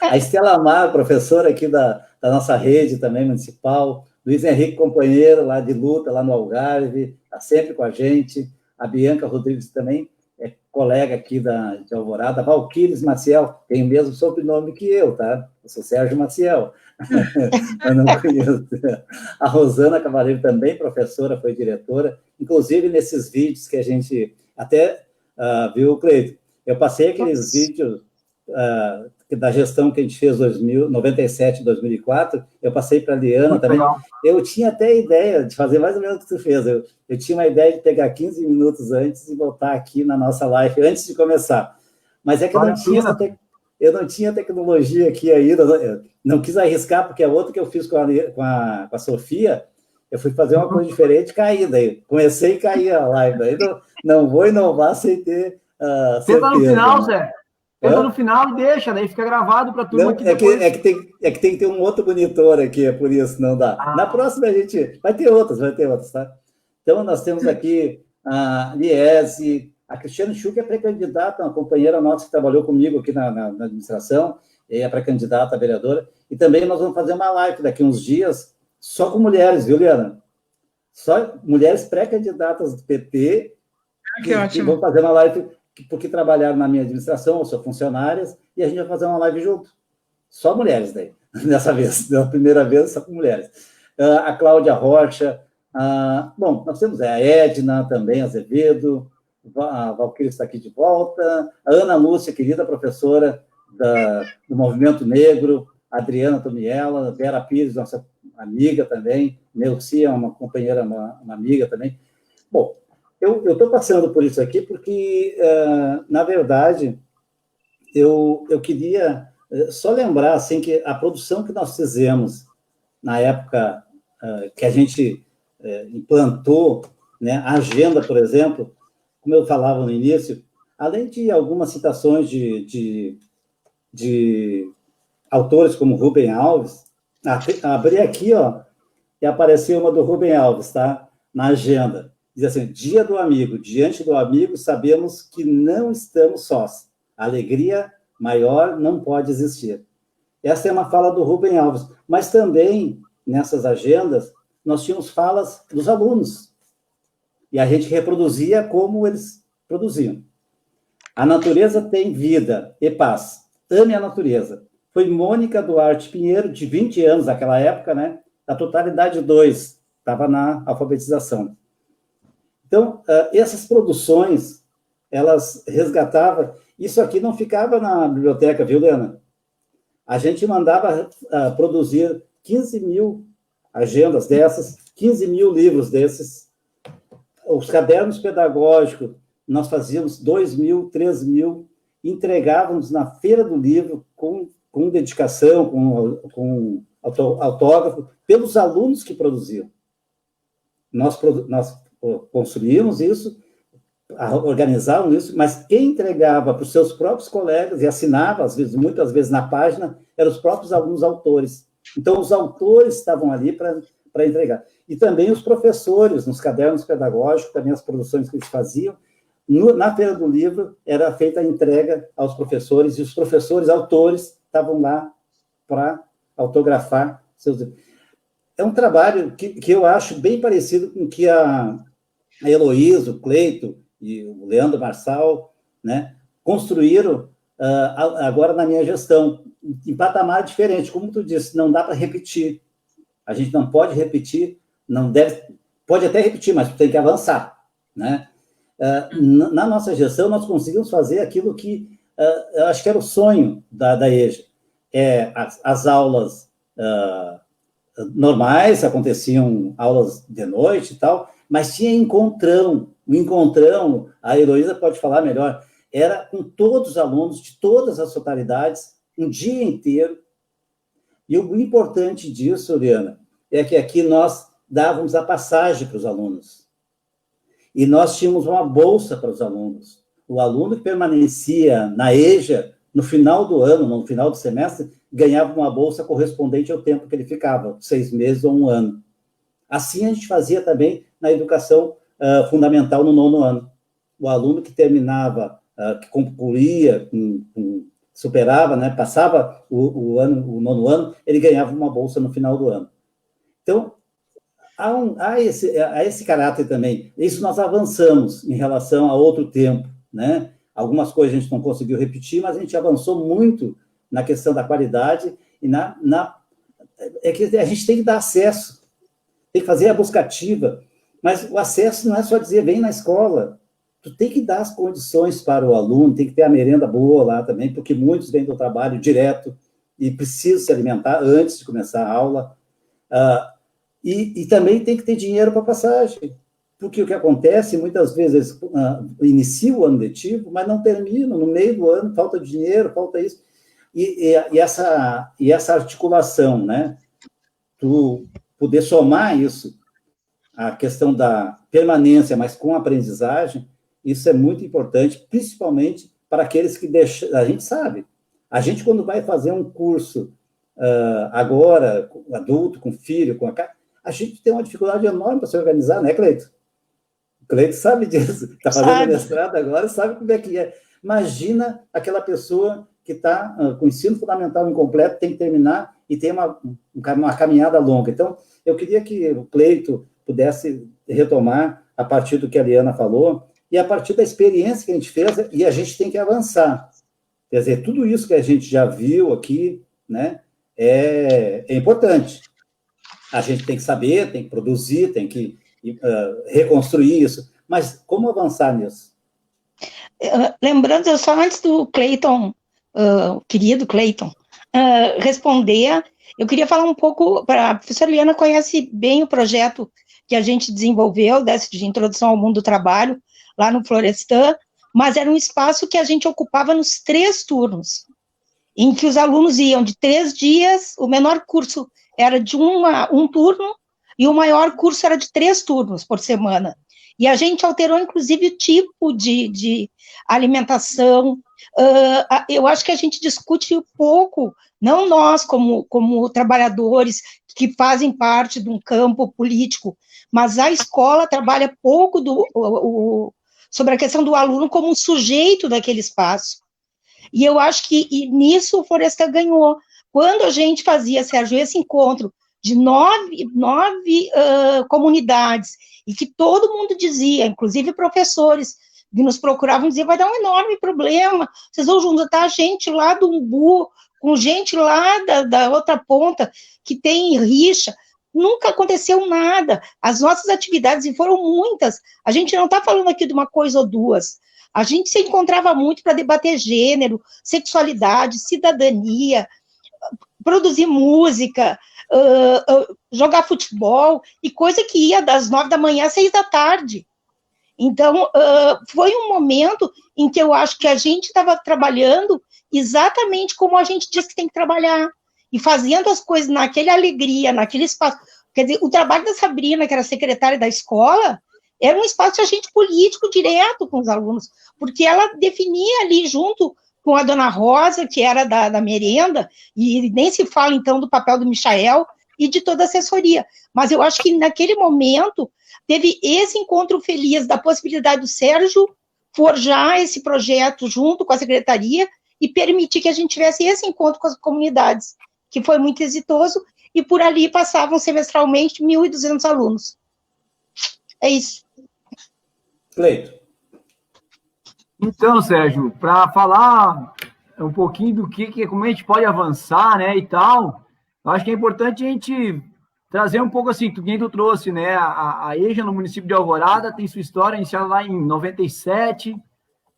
A Estela Amar, professora aqui da nossa rede também municipal, Luiz Henrique, companheiro lá de luta, lá no Algarve, está sempre com a gente, a Bianca Rodrigues também é colega aqui de Alvorada, a Valquíris Maciel, tem o mesmo sobrenome que eu, tá? Eu sou Sérgio Maciel, eu não conheço. A Rosana Cavaleiro também, professora, foi diretora, inclusive nesses vídeos que a gente até viu, Cleito, eu passei aqueles vídeos da gestão que a gente fez em 97, 2004, eu passei para a Liana muito também. Legal. Eu tinha até a ideia de fazer mais ou menos o que tu fez. Eu tinha uma ideia de pegar 15 minutos antes e voltar aqui na nossa live, antes de começar. Mas é que eu não tinha tecnologia aqui ainda, não quis arriscar, porque é outro que eu fiz com a Sofia, eu fui fazer uma coisa diferente e caí. Daí comecei e caí a live. Daí não vou inovar sem ter Tenta no final, Zé. Tenta no final e deixa, daí fica gravado para tudo aqui depois. É que tem que ter um outro monitor aqui, é por isso, não dá. Na próxima a gente... Vai ter outras, tá? Então, nós temos aqui a Liese, a Cristiane Schuch é pré-candidata, uma companheira nossa que trabalhou comigo aqui na administração, é pré-candidata a vereadora, e também nós vamos fazer uma live daqui uns dias, só com mulheres, viu, Liana? Só mulheres pré-candidatas do PT, que ótimo. Vamos fazer uma live... porque trabalharam na minha administração, ou são funcionárias, e a gente vai fazer uma live junto. Só mulheres daí, dessa vez, da primeira vez, só com mulheres. A Cláudia Rocha, bom, nós temos a Edna também, Azevedo, a Valquíria está aqui de volta, a Ana Lúcia, querida professora do Movimento Negro, a Adriana Tomiela, a Vera Pires, nossa amiga também, Neucia, uma companheira, uma amiga também. Bom, eu estou passando por isso aqui porque, na verdade, eu queria só lembrar assim, que a produção que nós fizemos na época que a gente implantou, né, a agenda, por exemplo, como eu falava no início, além de algumas citações de autores como Rubem Alves, abri aqui, ó, e apareceu uma do Rubem Alves, tá? Na agenda. Diz assim, dia do amigo, diante do amigo, sabemos que não estamos sós. A alegria maior não pode existir. Essa é uma fala do Rubem Alves. Mas também, nessas agendas, nós tínhamos falas dos alunos. E a gente reproduzia como eles produziam. A natureza tem vida e paz. Ame a natureza. Foi Mônica Duarte Pinheiro, de 20 anos naquela época, né? A totalidade 2, estava na alfabetização. Então, essas produções, elas resgatavam... Isso aqui não ficava na biblioteca, viu, Leana? A gente mandava produzir 15 mil agendas dessas, 15 mil livros desses. Os cadernos pedagógicos, nós fazíamos 2 mil, 3 mil, entregávamos na Feira do Livro com dedicação, com autógrafo, pelos alunos que produziam. Nós construímos isso, organizavam isso, mas quem entregava para os seus próprios colegas e assinava, às vezes, muitas vezes na página, eram os próprios alunos autores. Então, os autores estavam ali para entregar. E também os professores, nos cadernos pedagógicos, também as produções que eles faziam. Na Feira do Livro, era feita a entrega aos professores, e os professores autores estavam lá para autografar seus livros. É um trabalho que eu acho bem parecido com o que a Heloísa, o Cleito e o Leandro Marçal, né, construíram agora na minha gestão, em patamar diferente. Como tu disse, não dá para repetir. A gente não pode repetir, não deve, pode até repetir, mas tem que avançar, né? Na nossa gestão, nós conseguimos fazer aquilo que eu acho que era o sonho da EJA. As aulas normais, aconteciam aulas de noite e tal, mas tinha encontrão. O encontrão, a Heloísa pode falar melhor, era com todos os alunos de todas as totalidades, um dia inteiro. E o importante disso, Liana, é que aqui nós dávamos a passagem para os alunos. E nós tínhamos uma bolsa para os alunos. O aluno que permanecia na EJA, no final do ano, no final do semestre, ganhava uma bolsa correspondente ao tempo que ele ficava, 6 meses ou 1 ano. Assim a gente fazia também na educação fundamental no 9º ano. O aluno que terminava, que concluía, superava, né, passava o 9º ano, ele ganhava uma bolsa no final do ano. Então, há esse caráter também. Isso nós avançamos em relação a outro tempo, né? Algumas coisas a gente não conseguiu repetir, mas a gente avançou muito na questão da qualidade e é que a gente tem que dar acesso, tem que fazer a busca ativa, mas o acesso não é só dizer vem na escola, tu tem que dar as condições para o aluno, tem que ter a merenda boa lá também, porque muitos vêm do trabalho direto e precisam se alimentar antes de começar a aula, e também tem que ter dinheiro para passagem, porque o que acontece, muitas vezes, inicia o ano letivo, mas não termina, no meio do ano, falta dinheiro, falta isso, e essa articulação, né, tu poder somar isso, a questão da permanência, mas com aprendizagem, isso é muito importante, principalmente para aqueles que deixam, a gente sabe, a gente quando vai fazer um curso agora, adulto, com filho, a gente tem uma dificuldade enorme para se organizar, né, Cleito? O Cleito sabe disso, está fazendo mestrado agora, sabe como é que é. Imagina aquela pessoa que está com o ensino fundamental incompleto, tem que terminar e tem uma caminhada longa. Então, eu queria que o Cleito pudesse retomar a partir do que a Liana falou e a partir da experiência que a gente fez, e a gente tem que avançar. Quer dizer, tudo isso que a gente já viu aqui, né, é importante. A gente tem que saber, tem que produzir, tem que reconstruir isso, mas como avançar nisso? Lembrando, só antes do Cleiton, querido Cleiton, responder, eu queria falar um pouco, a professora Liana conhece bem o projeto que a gente desenvolveu, de introdução ao mundo do trabalho, lá no Florestan, mas era um espaço que a gente ocupava nos 3 turnos, em que os alunos iam de 3 dias, o menor curso era de um turno, e o maior curso era de 3 turnos por semana. E a gente alterou, inclusive, o tipo de alimentação. Eu acho que a gente discute pouco, não nós como trabalhadores que fazem parte de um campo político, mas a escola trabalha pouco sobre a questão do aluno como um sujeito daquele espaço. E eu acho que nisso o Florestan ganhou. Quando a gente fazia, Sérgio, esse encontro de 9 comunidades, e que todo mundo dizia, inclusive professores que nos procuravam, diziam, vai dar um enorme problema, vocês vão juntar gente lá do Umbu, com gente lá da outra ponta, que tem rixa. Nunca aconteceu nada. As nossas atividades, e foram muitas, a gente não está falando aqui de uma coisa ou duas, a gente se encontrava muito para debater gênero, sexualidade, cidadania, produzir música, jogar futebol, e coisa que ia das 9 da manhã às 6 da tarde. Então, foi um momento em que eu acho que a gente estava trabalhando exatamente como a gente diz que tem que trabalhar, e fazendo as coisas naquela alegria, naquele espaço. Quer dizer, o trabalho da Sabrina, que era secretária da escola, era um espaço de agente político direto com os alunos, porque ela definia ali junto com a dona Rosa, que era da merenda, e nem se fala, então, do papel do Michael e de toda a assessoria. Mas eu acho que, naquele momento, teve esse encontro feliz da possibilidade do Sérgio forjar esse projeto junto com a secretaria e permitir que a gente tivesse esse encontro com as comunidades, que foi muito exitoso, e por ali passavam semestralmente 1.200 alunos. É isso. Cleito. Então, Sérgio, para falar um pouquinho do como a gente pode avançar, né, e tal, eu acho que é importante a gente trazer um pouco assim, quem tu trouxe, né, a EJA no município de Alvorada tem sua história iniciada lá em 97,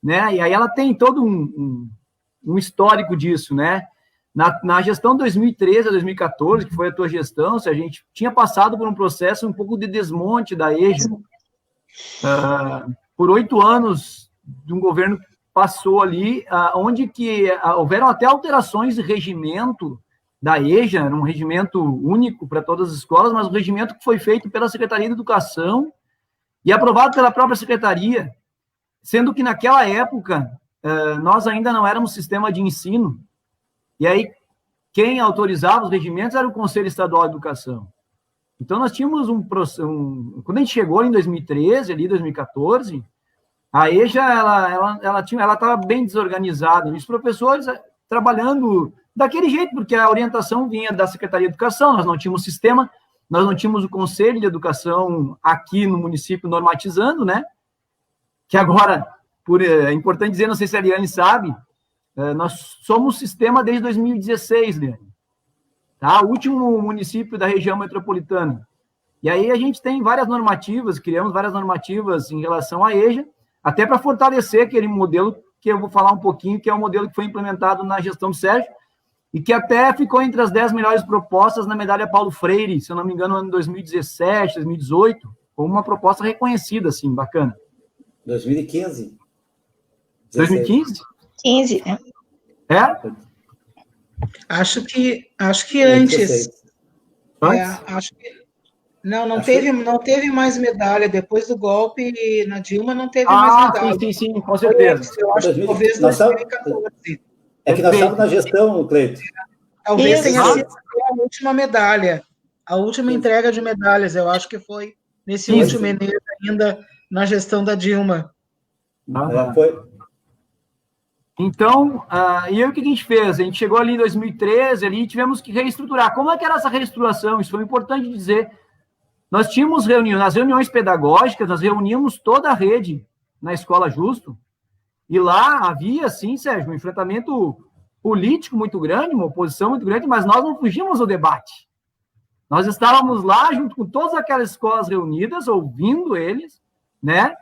né, e aí ela tem todo um histórico disso, né. Na gestão 2013 a 2014, que foi a tua gestão, se a gente tinha passado por um processo um pouco de desmonte da EJA, por 8 anos de um governo que passou ali, onde que houveram até alterações de regimento da EJA, era um regimento único para todas as escolas, mas um regimento que foi feito pela Secretaria de Educação e aprovado pela própria Secretaria, sendo que naquela época nós ainda não éramos sistema de ensino, e aí quem autorizava os regimentos era o Conselho Estadual de Educação. Então nós tínhamos quando a gente chegou em 2013, ali 2014, a EJA, ela estava bem desorganizada, e os professores trabalhando daquele jeito, porque a orientação vinha da Secretaria de Educação, nós não tínhamos sistema, nós não tínhamos o Conselho de Educação aqui no município normatizando, né? Que agora, é importante dizer, não sei se a Ariane sabe, nós somos sistema desde 2016, Liane, tá? O último município da região metropolitana. E aí a gente tem várias normativas, criamos várias normativas em relação à EJA, até para fortalecer aquele modelo que eu vou falar um pouquinho, que é o modelo que foi implementado na gestão do Sérgio, e que até ficou entre as 10 melhores propostas na medalha Paulo Freire, se eu não me engano, no ano 2017, 2018, como uma proposta reconhecida, assim, bacana. 2015. 2015? 15, né? É? Acho que antes. Antes? Não teve mais medalha. Depois do golpe na Dilma, não teve mais medalha. Sim, com certeza. Eu acho que talvez 2014. É que nós estamos na gestão, Cleito. Talvez tenha sido a última medalha. A última entrega de medalhas, eu acho que foi nesse último mês ainda, na gestão da Dilma. Foi. Então, e aí o que a gente fez? A gente chegou ali em 2013, ali tivemos que reestruturar. Como é que era essa reestruturação? Isso foi importante dizer. Nós tínhamos nas reuniões pedagógicas, nós reuníamos toda a rede na Escola Justo, e lá havia, sim, Sérgio, um enfrentamento político muito grande, uma oposição muito grande, mas nós não fugimos do debate. Nós estávamos lá, junto com todas aquelas escolas reunidas, ouvindo eles, né?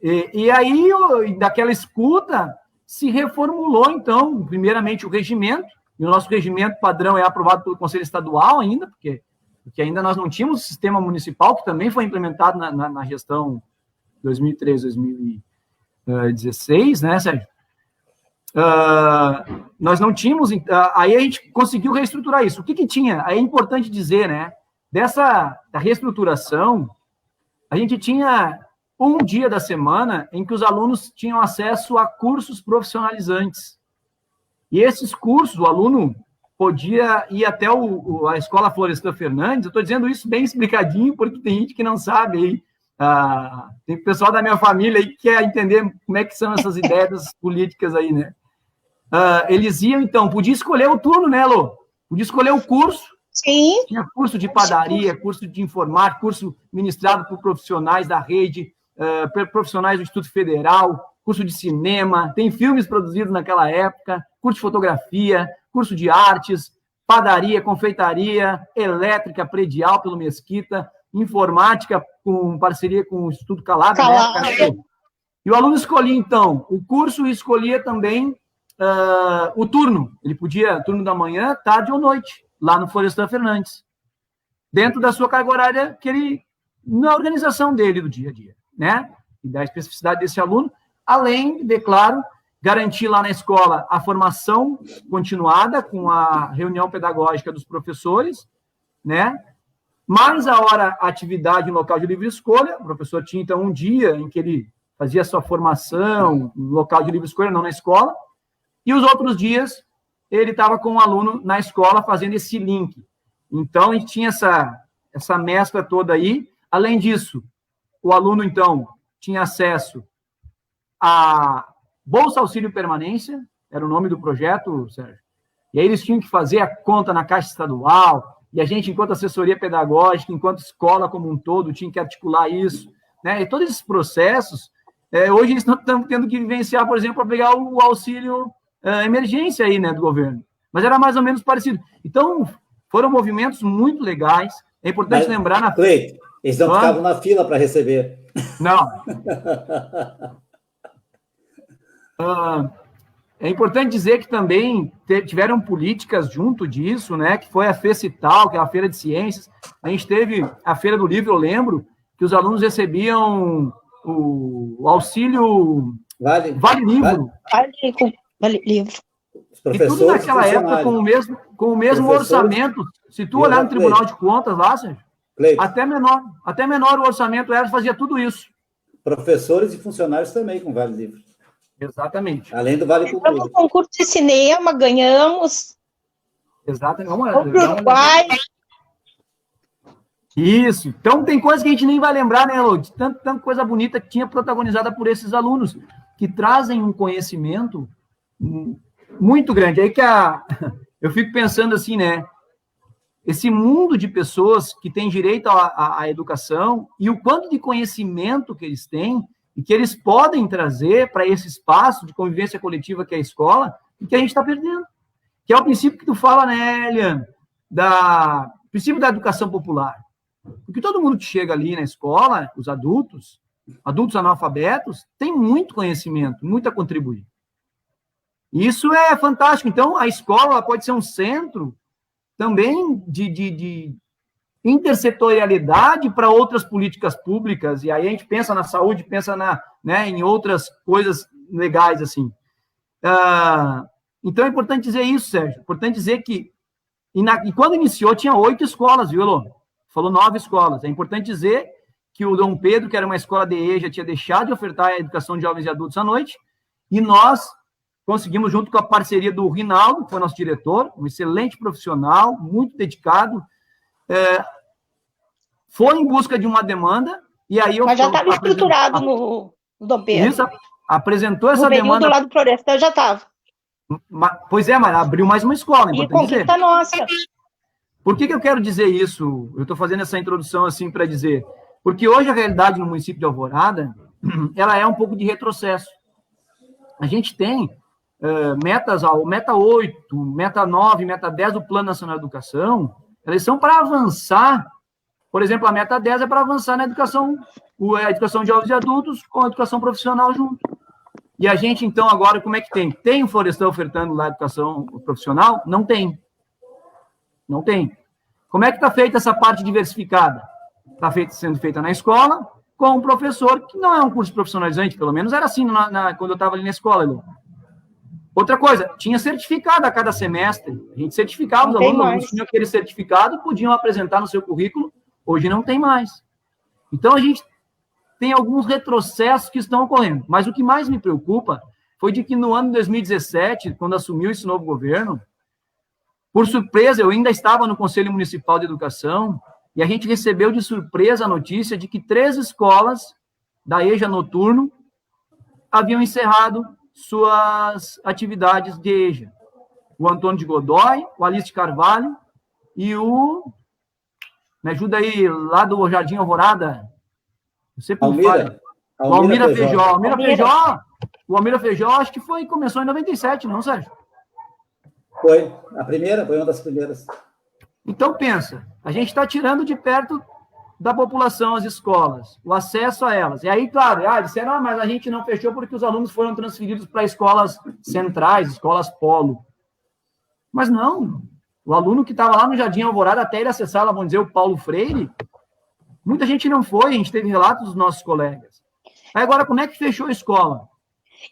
E aí, daquela escuta, se reformulou, então, primeiramente o regimento, e o nosso regimento padrão é aprovado pelo Conselho Estadual ainda, porque ainda nós não tínhamos o sistema municipal, que também foi implementado na gestão 2013, 2016, né, Sérgio? Nós não tínhamos, aí a gente conseguiu reestruturar isso. O que tinha? Aí é importante dizer, né, da reestruturação, a gente tinha um dia da semana em que os alunos tinham acesso a cursos profissionalizantes. E esses cursos, o aluno podia ir até a Escola Florestan Fernandes. Eu estou dizendo isso bem explicadinho, porque tem gente que não sabe aí. Tem pessoal da minha família aí que quer entender como é que são essas ideias políticas aí, né? Eles iam, então, podia escolher o turno, né, Lô? Podia escolher o curso. Sim. Tinha curso de padaria, curso de informática, curso ministrado por profissionais da rede, profissionais do Instituto Federal, curso de cinema, tem filmes produzidos naquela época, curso de fotografia, curso de artes, padaria, confeitaria, elétrica predial pelo Mesquita, informática com parceria com o Instituto Calab, né? E o aluno escolhia, então, o curso e escolhia também o turno. Ele podia turno da manhã, tarde ou noite, lá no Florestan Fernandes, dentro da sua carga horária na organização dele do dia a dia, né? E da especificidade desse aluno, além de, claro, garantir lá na escola a formação continuada com a reunião pedagógica dos professores, né? mais a hora atividade no local de livre escolha. O professor tinha, então, um dia em que ele fazia a sua formação no local de livre escolha, não na escola, e os outros dias ele estava com o aluno na escola fazendo esse link. Então, a gente tinha essa mescla toda aí. Além disso, o aluno, então, tinha acesso a Bolsa Auxílio Permanência, era o nome do projeto, Sérgio, e aí eles tinham que fazer a conta na Caixa Estadual, e a gente, enquanto assessoria pedagógica, enquanto escola como um todo, tinha que articular isso, né? E todos esses processos, hoje eles estão tendo que vivenciar, por exemplo, para pegar o auxílio emergência aí, né, do governo. Mas era mais ou menos parecido. Então, foram movimentos muito legais. É importante lembrar... Cleiton, eles não ficavam na fila para receber. Não. É importante dizer que também tiveram políticas junto disso, né, que foi a FECITAL, que é a Feira de Ciências. A gente teve a Feira do Livro, eu lembro, que os alunos recebiam o auxílio Vale Livro. Vale Livro. E tudo naquela época com o mesmo orçamento. Se tu olhar no Tribunal de Contas lá, Sérgio, até menor o orçamento era, fazia tudo isso. Professores e funcionários também com Vale Livro. Exatamente. Além do Vale Cultura. No concurso de cinema, ganhamos. Exatamente. Uruguai. Isso. Então, tem coisa que a gente nem vai lembrar, né, Lô? De tanta coisa bonita que tinha protagonizada por esses alunos, que trazem um conhecimento muito grande. Aí que eu fico pensando assim, né? Esse mundo de pessoas que têm direito à educação e o quanto de conhecimento que eles têm e que eles podem trazer para esse espaço de convivência coletiva que é a escola, e que a gente está perdendo. Que é o princípio que tu fala, né, Eliane? Princípio da educação popular. Porque todo mundo que chega ali na escola, os adultos analfabetos, tem muito conhecimento, muito a contribuir. E isso é fantástico. Então, a escola pode ser um centro também de intersetorialidade para outras políticas públicas, e aí a gente pensa na saúde, pensa em outras coisas legais, assim. Então, é importante dizer isso, Sérgio. É importante dizer que, e quando iniciou, tinha 8 escolas, viu, Elô? Falou 9 escolas. É importante dizer que o Dom Pedro, que era uma escola de EJA, tinha deixado de ofertar a educação de jovens e adultos à noite, e nós conseguimos, junto com a parceria do Rinaldo, que foi nosso diretor, um excelente profissional, muito dedicado, foi em busca de uma demanda, e aí eu... Mas já estava estruturado no Dom Pedro. Isso, apresentou essa demanda... No período lá do Florestal já estava. Pois é, mas abriu mais uma escola, E conquista nossa. Por que eu quero dizer isso? Eu estou fazendo essa introdução assim para dizer... Porque hoje a realidade no município de Alvorada, ela é um pouco de retrocesso. A gente tem meta 8, meta 9, meta 10 do Plano Nacional de Educação, elas são para avançar. Por exemplo, a meta 10 é para avançar na educação, a educação de jovens e adultos com a educação profissional junto. E a gente, então, agora, como é que tem? Tem o Florestal ofertando lá a educação profissional? Não tem. Não tem. Como é que está feita essa parte diversificada? Está sendo feita na escola, com um professor, que não é um curso profissionalizante, pelo menos era assim quando eu estava ali na escola. Lu. Outra coisa, tinha certificado a cada semestre. A gente certificava os alunos tinham aquele certificado e podiam apresentar no seu currículo. Hoje não tem mais. Então, a gente tem alguns retrocessos que estão ocorrendo. Mas o que mais me preocupa foi de que no ano de 2017, quando assumiu esse novo governo, por surpresa, eu ainda estava no Conselho Municipal de Educação, e a gente recebeu de surpresa a notícia de que 3 escolas da EJA Noturno haviam encerrado suas atividades de EJA. O Antônio de Godoy, o Alice de Carvalho e o... Me ajuda aí, lá do Jardim Alvorada. Almira Feijó. O Almira Feijó, acho que começou em 97, não, Sérgio? Foi uma das primeiras. Então, pensa, a gente está tirando de perto da população as escolas, o acesso a elas. E aí, claro, disseram, mas a gente não fechou porque os alunos foram transferidos para escolas centrais, escolas polo. Mas não, o aluno que estava lá no Jardim Alvorada, até ele acessar, vamos dizer, o Paulo Freire, muita gente não foi, a gente teve relatos dos nossos colegas. Aí agora, como é que fechou a escola?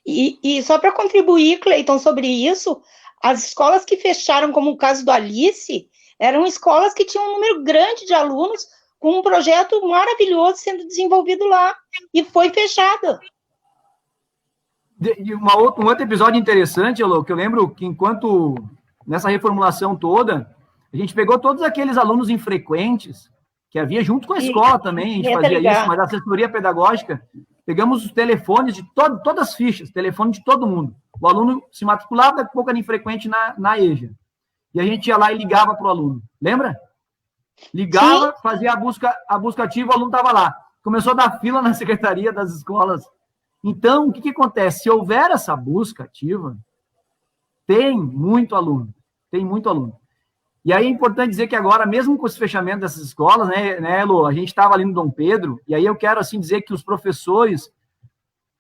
E só para contribuir, Cleiton, sobre isso, as escolas que fecharam, como o caso do Alice, Eram escolas que tinham um número grande de alunos, com um projeto maravilhoso sendo desenvolvido lá, e foi fechada. E um outro episódio interessante, Elô, que eu lembro que enquanto nessa reformulação toda, a gente pegou todos aqueles alunos infrequentes, que havia junto com a escola também, a gente fazia isso, mas a assessoria pedagógica, pegamos os telefones de todas as fichas, telefone de todo mundo. O aluno se matriculava, daqui a pouco era infrequente na EJA. E a gente ia lá e ligava para o aluno. Lembra? Ligava, sim, fazia a busca ativa, o aluno estava lá. Começou a dar fila na secretaria das escolas. Então, o que acontece? Se houver essa busca ativa, tem muito aluno. Tem muito aluno. E aí é importante dizer que agora, mesmo com esse fechamento dessas escolas, né, Elô, a gente estava ali no Dom Pedro, e aí eu quero, assim, dizer que os professores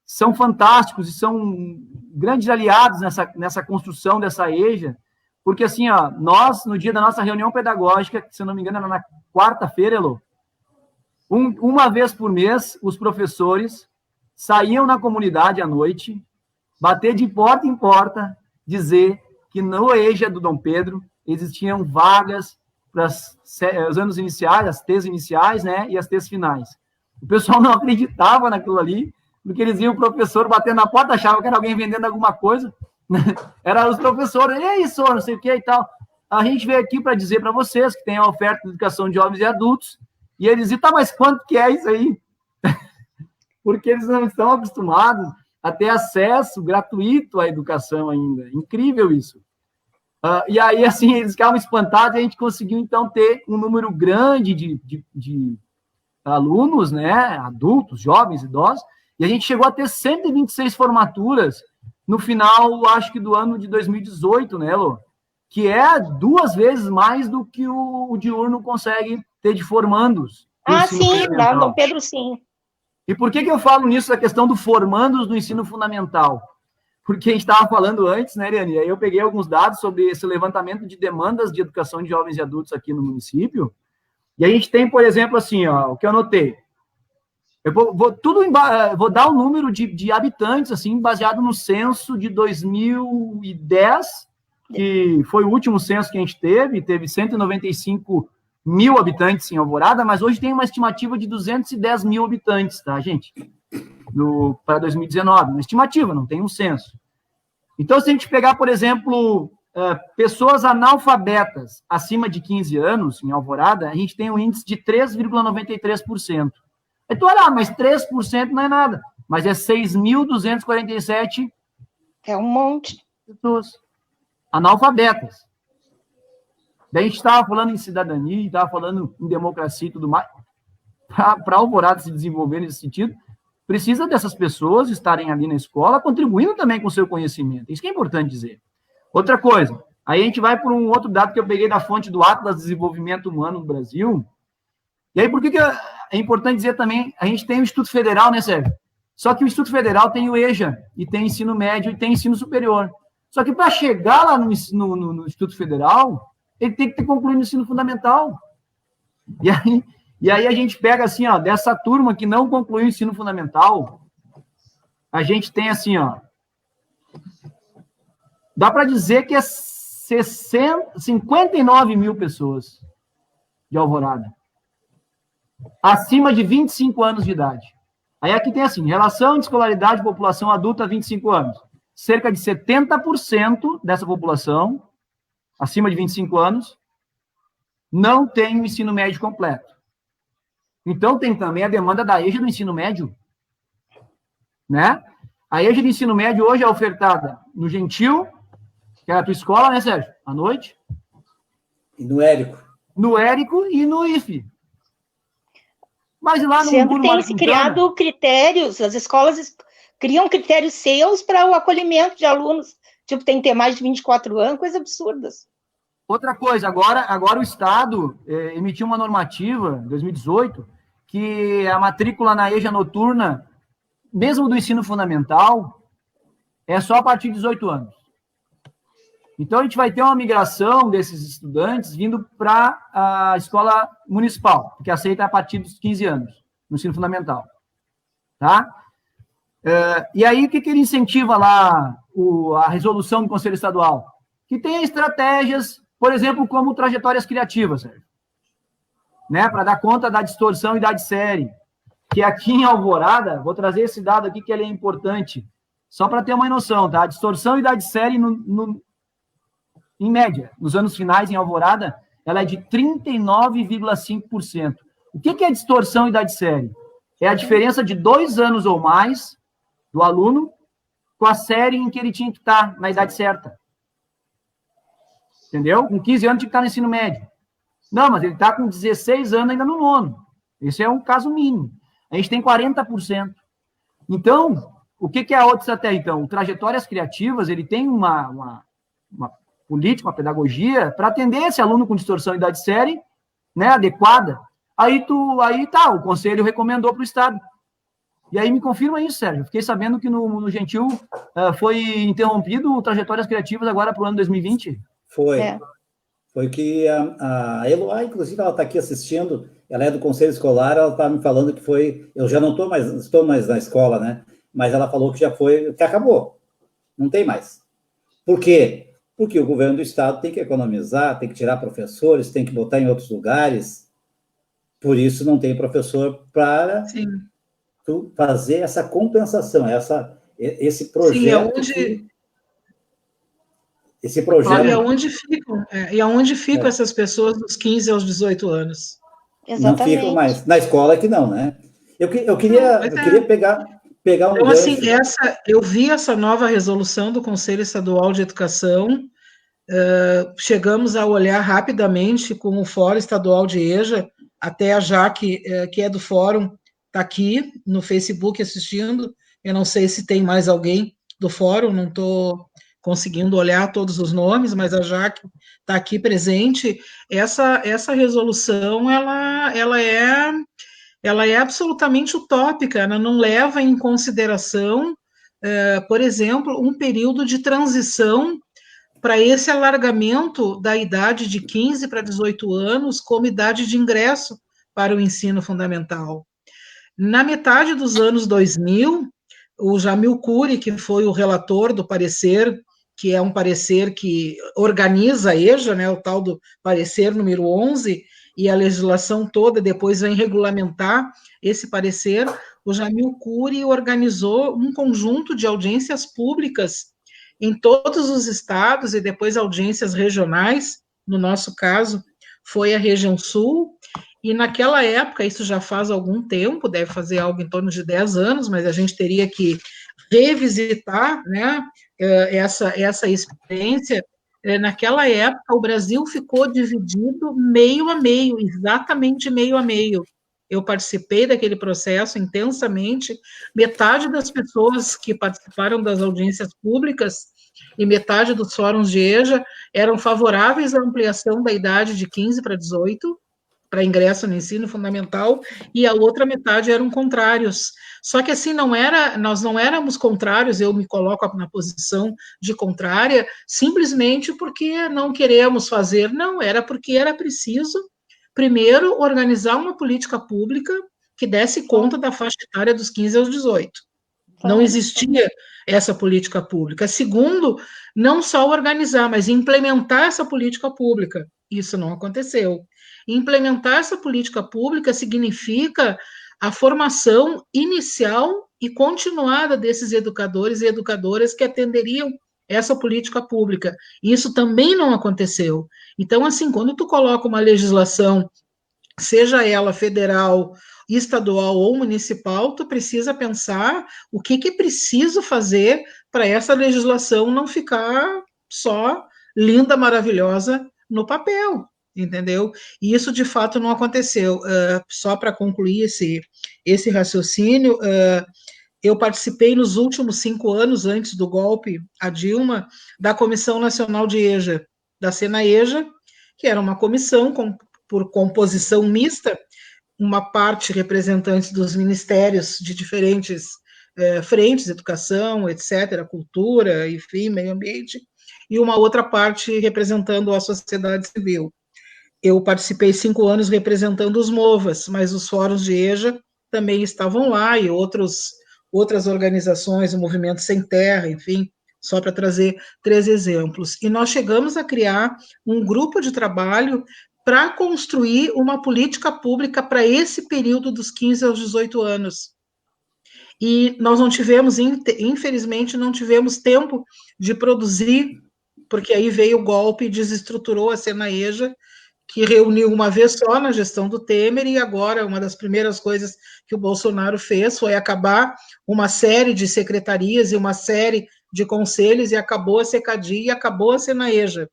são fantásticos e são grandes aliados nessa construção dessa EJA, porque, assim, ó, nós, no dia da nossa reunião pedagógica, se eu não me engano, era na quarta-feira, Elô, uma vez por mês, os professores saíam na comunidade à noite, bater de porta em porta, dizer que no EJA do Dom Pedro existiam vagas para os anos iniciais, as T's iniciais, né, e as T's finais. O pessoal não acreditava naquilo ali, porque eles viam o professor batendo na porta, achavam que era alguém vendendo alguma coisa, né? Era os professores, e aí, senhor, não sei o que e tal. A gente veio aqui para dizer para vocês que tem a oferta de educação de jovens e adultos, e eles dizem, tá, mas quanto que é isso aí? Porque eles não estão acostumados a ter acesso gratuito à educação ainda. Incrível isso. E aí, assim, eles ficavam espantados e a gente conseguiu, então, ter um número grande de alunos, né, adultos, jovens, idosos, e a gente chegou a ter 126 formaturas no final, acho que do ano de 2018, né, Elô? Que é 2 vezes mais do que o diurno consegue ter de formandos. Sim, lá no Pedro, sim. E por que eu falo nisso, da questão do formandos do ensino fundamental? Porque a gente estava falando antes, né, Eliane? Aí eu peguei alguns dados sobre esse levantamento de demandas de educação de jovens e adultos aqui no município, e a gente tem, por exemplo, assim, ó, o que eu anotei. Eu vou dar um número de habitantes, assim, baseado no censo de 2010, que foi o último censo que a gente teve 195 mil habitantes em Alvorada, mas hoje tem uma estimativa de 210 mil habitantes, tá, gente? Para 2019, uma estimativa, não tem um censo. Então, se a gente pegar, por exemplo, pessoas analfabetas acima de 15 anos, em Alvorada, a gente tem um índice de 3,93%. Aí tu olha, mas 3% não é nada, mas é 6.247... É um monte. Pessoas analfabetas. Daí a gente estava falando em cidadania, estava falando em democracia e tudo mais. Para Alvorada se desenvolver nesse sentido, precisa dessas pessoas estarem ali na escola, contribuindo também com o seu conhecimento. Isso que é importante dizer. Outra coisa, aí a gente vai por um outro dado que eu peguei da fonte do Atlas de Desenvolvimento Humano no Brasil. E aí, por que é importante dizer também, a gente tem o Instituto Federal, né, Sérgio? Só que o Instituto Federal tem o EJA, e tem ensino médio, e tem ensino superior. Só que para chegar lá no Instituto Federal, ele tem que ter concluído o ensino fundamental. E aí a gente pega, assim, ó, dessa turma que não concluiu o ensino fundamental, a gente tem, assim, ó, dá para dizer que é 59 mil pessoas de Alvorada, acima de 25 anos de idade. Aí aqui tem, assim, relação de escolaridade população adulta a 25 anos. Cerca de 70% dessa população, acima de 25 anos, não tem o ensino médio completo. Então, tem também a demanda da EJA do ensino médio, né? A EJA do ensino médio hoje é ofertada no Gentil, que é a tua escola, né, Sérgio? À noite. E no Érico. No Érico e no IFE. Mas lá no Sempre tem se criado critérios, as escolas criam critérios seus para o acolhimento de alunos. Tipo, tem que ter mais de 24 anos, coisas absurdas. Outra coisa, agora o Estado emitiu uma normativa, em 2018, que a matrícula na EJA noturna, mesmo do ensino fundamental, é só a partir de 18 anos. Então, a gente vai ter uma migração desses estudantes vindo para a escola municipal, que aceita a partir dos 15 anos, no ensino fundamental. Tá? E aí, o que ele incentiva lá, a resolução do Conselho Estadual? Que tenha estratégias por exemplo, como trajetórias criativas, né, para dar conta da distorção e da série, que aqui em Alvorada, vou trazer esse dado aqui que ele é importante, só para ter uma noção, tá? A distorção e da série, em média, nos anos finais em Alvorada, ela é de 39,5%. O que é distorção e da série? É a diferença de 2 anos ou mais do aluno com a série em que ele tinha que estar na idade certa. Entendeu? Com 15 anos tinha que estar no ensino médio. Não, mas ele está com 16 anos ainda no nono. Esse é um caso mínimo. A gente tem 40%. Então, o que é a OTS até então? O Trajetórias Criativas, ele tem uma política, uma pedagogia para atender esse aluno com distorção e idade série, né, adequada. Aí tá, o conselho recomendou para o Estado. E aí me confirma isso, Sérgio. Fiquei sabendo que no Gentil foi interrompido o Trajetórias Criativas agora para o ano 2020. Foi. Foi que a Eloá, inclusive, ela está aqui assistindo, ela é do Conselho Escolar, ela está me falando que foi, eu já não estou mais na escola, né? Mas ela falou que já foi, que acabou. Não tem mais. Por quê? Porque o governo do Estado tem que economizar, tem que tirar professores, tem que botar em outros lugares. Por isso não tem professor para fazer essa compensação, esse projeto. Sim, esse projeto. E aonde ficam essas pessoas dos 15 aos 18 anos? Exatamente. Não ficam mais. Na escola que não, né? Eu queria pegar um então, gancho. Assim, eu vi essa nova resolução do Conselho Estadual de Educação, chegamos a olhar rapidamente com o Fórum Estadual de EJA, até a Jaque, que é do Fórum, está aqui no Facebook assistindo, eu não sei se tem mais alguém do Fórum, não estou conseguindo olhar todos os nomes, mas a Jaque está aqui presente. Essa resolução, ela é absolutamente utópica, ela não leva em consideração, por exemplo, um período de transição para esse alargamento da idade de 15 para 18 anos como idade de ingresso para o ensino fundamental. Na metade dos anos 2000, o Jamil Cury, que foi o relator do parecer, que é um parecer que organiza a EJA, né, o tal do parecer número 11, e a legislação toda depois vem regulamentar esse parecer, o Jamil Cury organizou um conjunto de audiências públicas em todos os estados e depois audiências regionais, no nosso caso foi a região sul, e naquela época, isso já faz algum tempo, deve fazer algo em torno de 10 anos, mas a gente teria que revisitar, né, essa experiência. Naquela época, o Brasil ficou dividido meio a meio, exatamente meio a meio. Eu participei daquele processo intensamente, metade das pessoas que participaram das audiências públicas e metade dos fóruns de EJA eram favoráveis à ampliação da idade de 15 para 18, para ingresso no ensino fundamental, e a outra metade eram contrários. Só que assim, nós não éramos contrários, eu me coloco na posição de contrária, simplesmente porque não queremos fazer, não, era porque era preciso, primeiro, organizar uma política pública que desse conta da faixa etária dos 15 aos 18. Não existia essa política pública. Segundo, não só organizar, mas implementar essa política pública. Isso não aconteceu. Implementar essa política pública significa a formação inicial e continuada desses educadores e educadoras que atenderiam essa política pública. Isso também não aconteceu. Então, assim, quando tu coloca uma legislação, seja ela federal, estadual ou municipal, tu precisa pensar o que é preciso fazer para essa legislação não ficar só linda, maravilhosa no papel, entendeu? E isso, de fato, não aconteceu. Só para concluir esse raciocínio, eu participei nos últimos 5 anos, antes do golpe a Dilma, da Comissão Nacional de EJA, da SENAEJA, que era uma comissão por composição mista, uma parte representantes dos ministérios de diferentes frentes, educação, etc., cultura, enfim, meio ambiente, e uma outra parte representando a sociedade civil. Eu participei 5 anos representando os MOVAs, mas os fóruns de EJA também estavam lá, e outras organizações, o Movimento Sem Terra, enfim, só para trazer 3 exemplos. E nós chegamos a criar um grupo de trabalho para construir uma política pública para esse período dos 15 aos 18 anos. E nós não tivemos, infelizmente, não tivemos tempo de produzir, porque aí veio o golpe e desestruturou a Senaeja, que reuniu uma vez só na gestão do Temer, e agora uma das primeiras coisas que o Bolsonaro fez foi acabar uma série de secretarias e uma série de conselhos, e acabou a Secadi e acabou a Senaeja.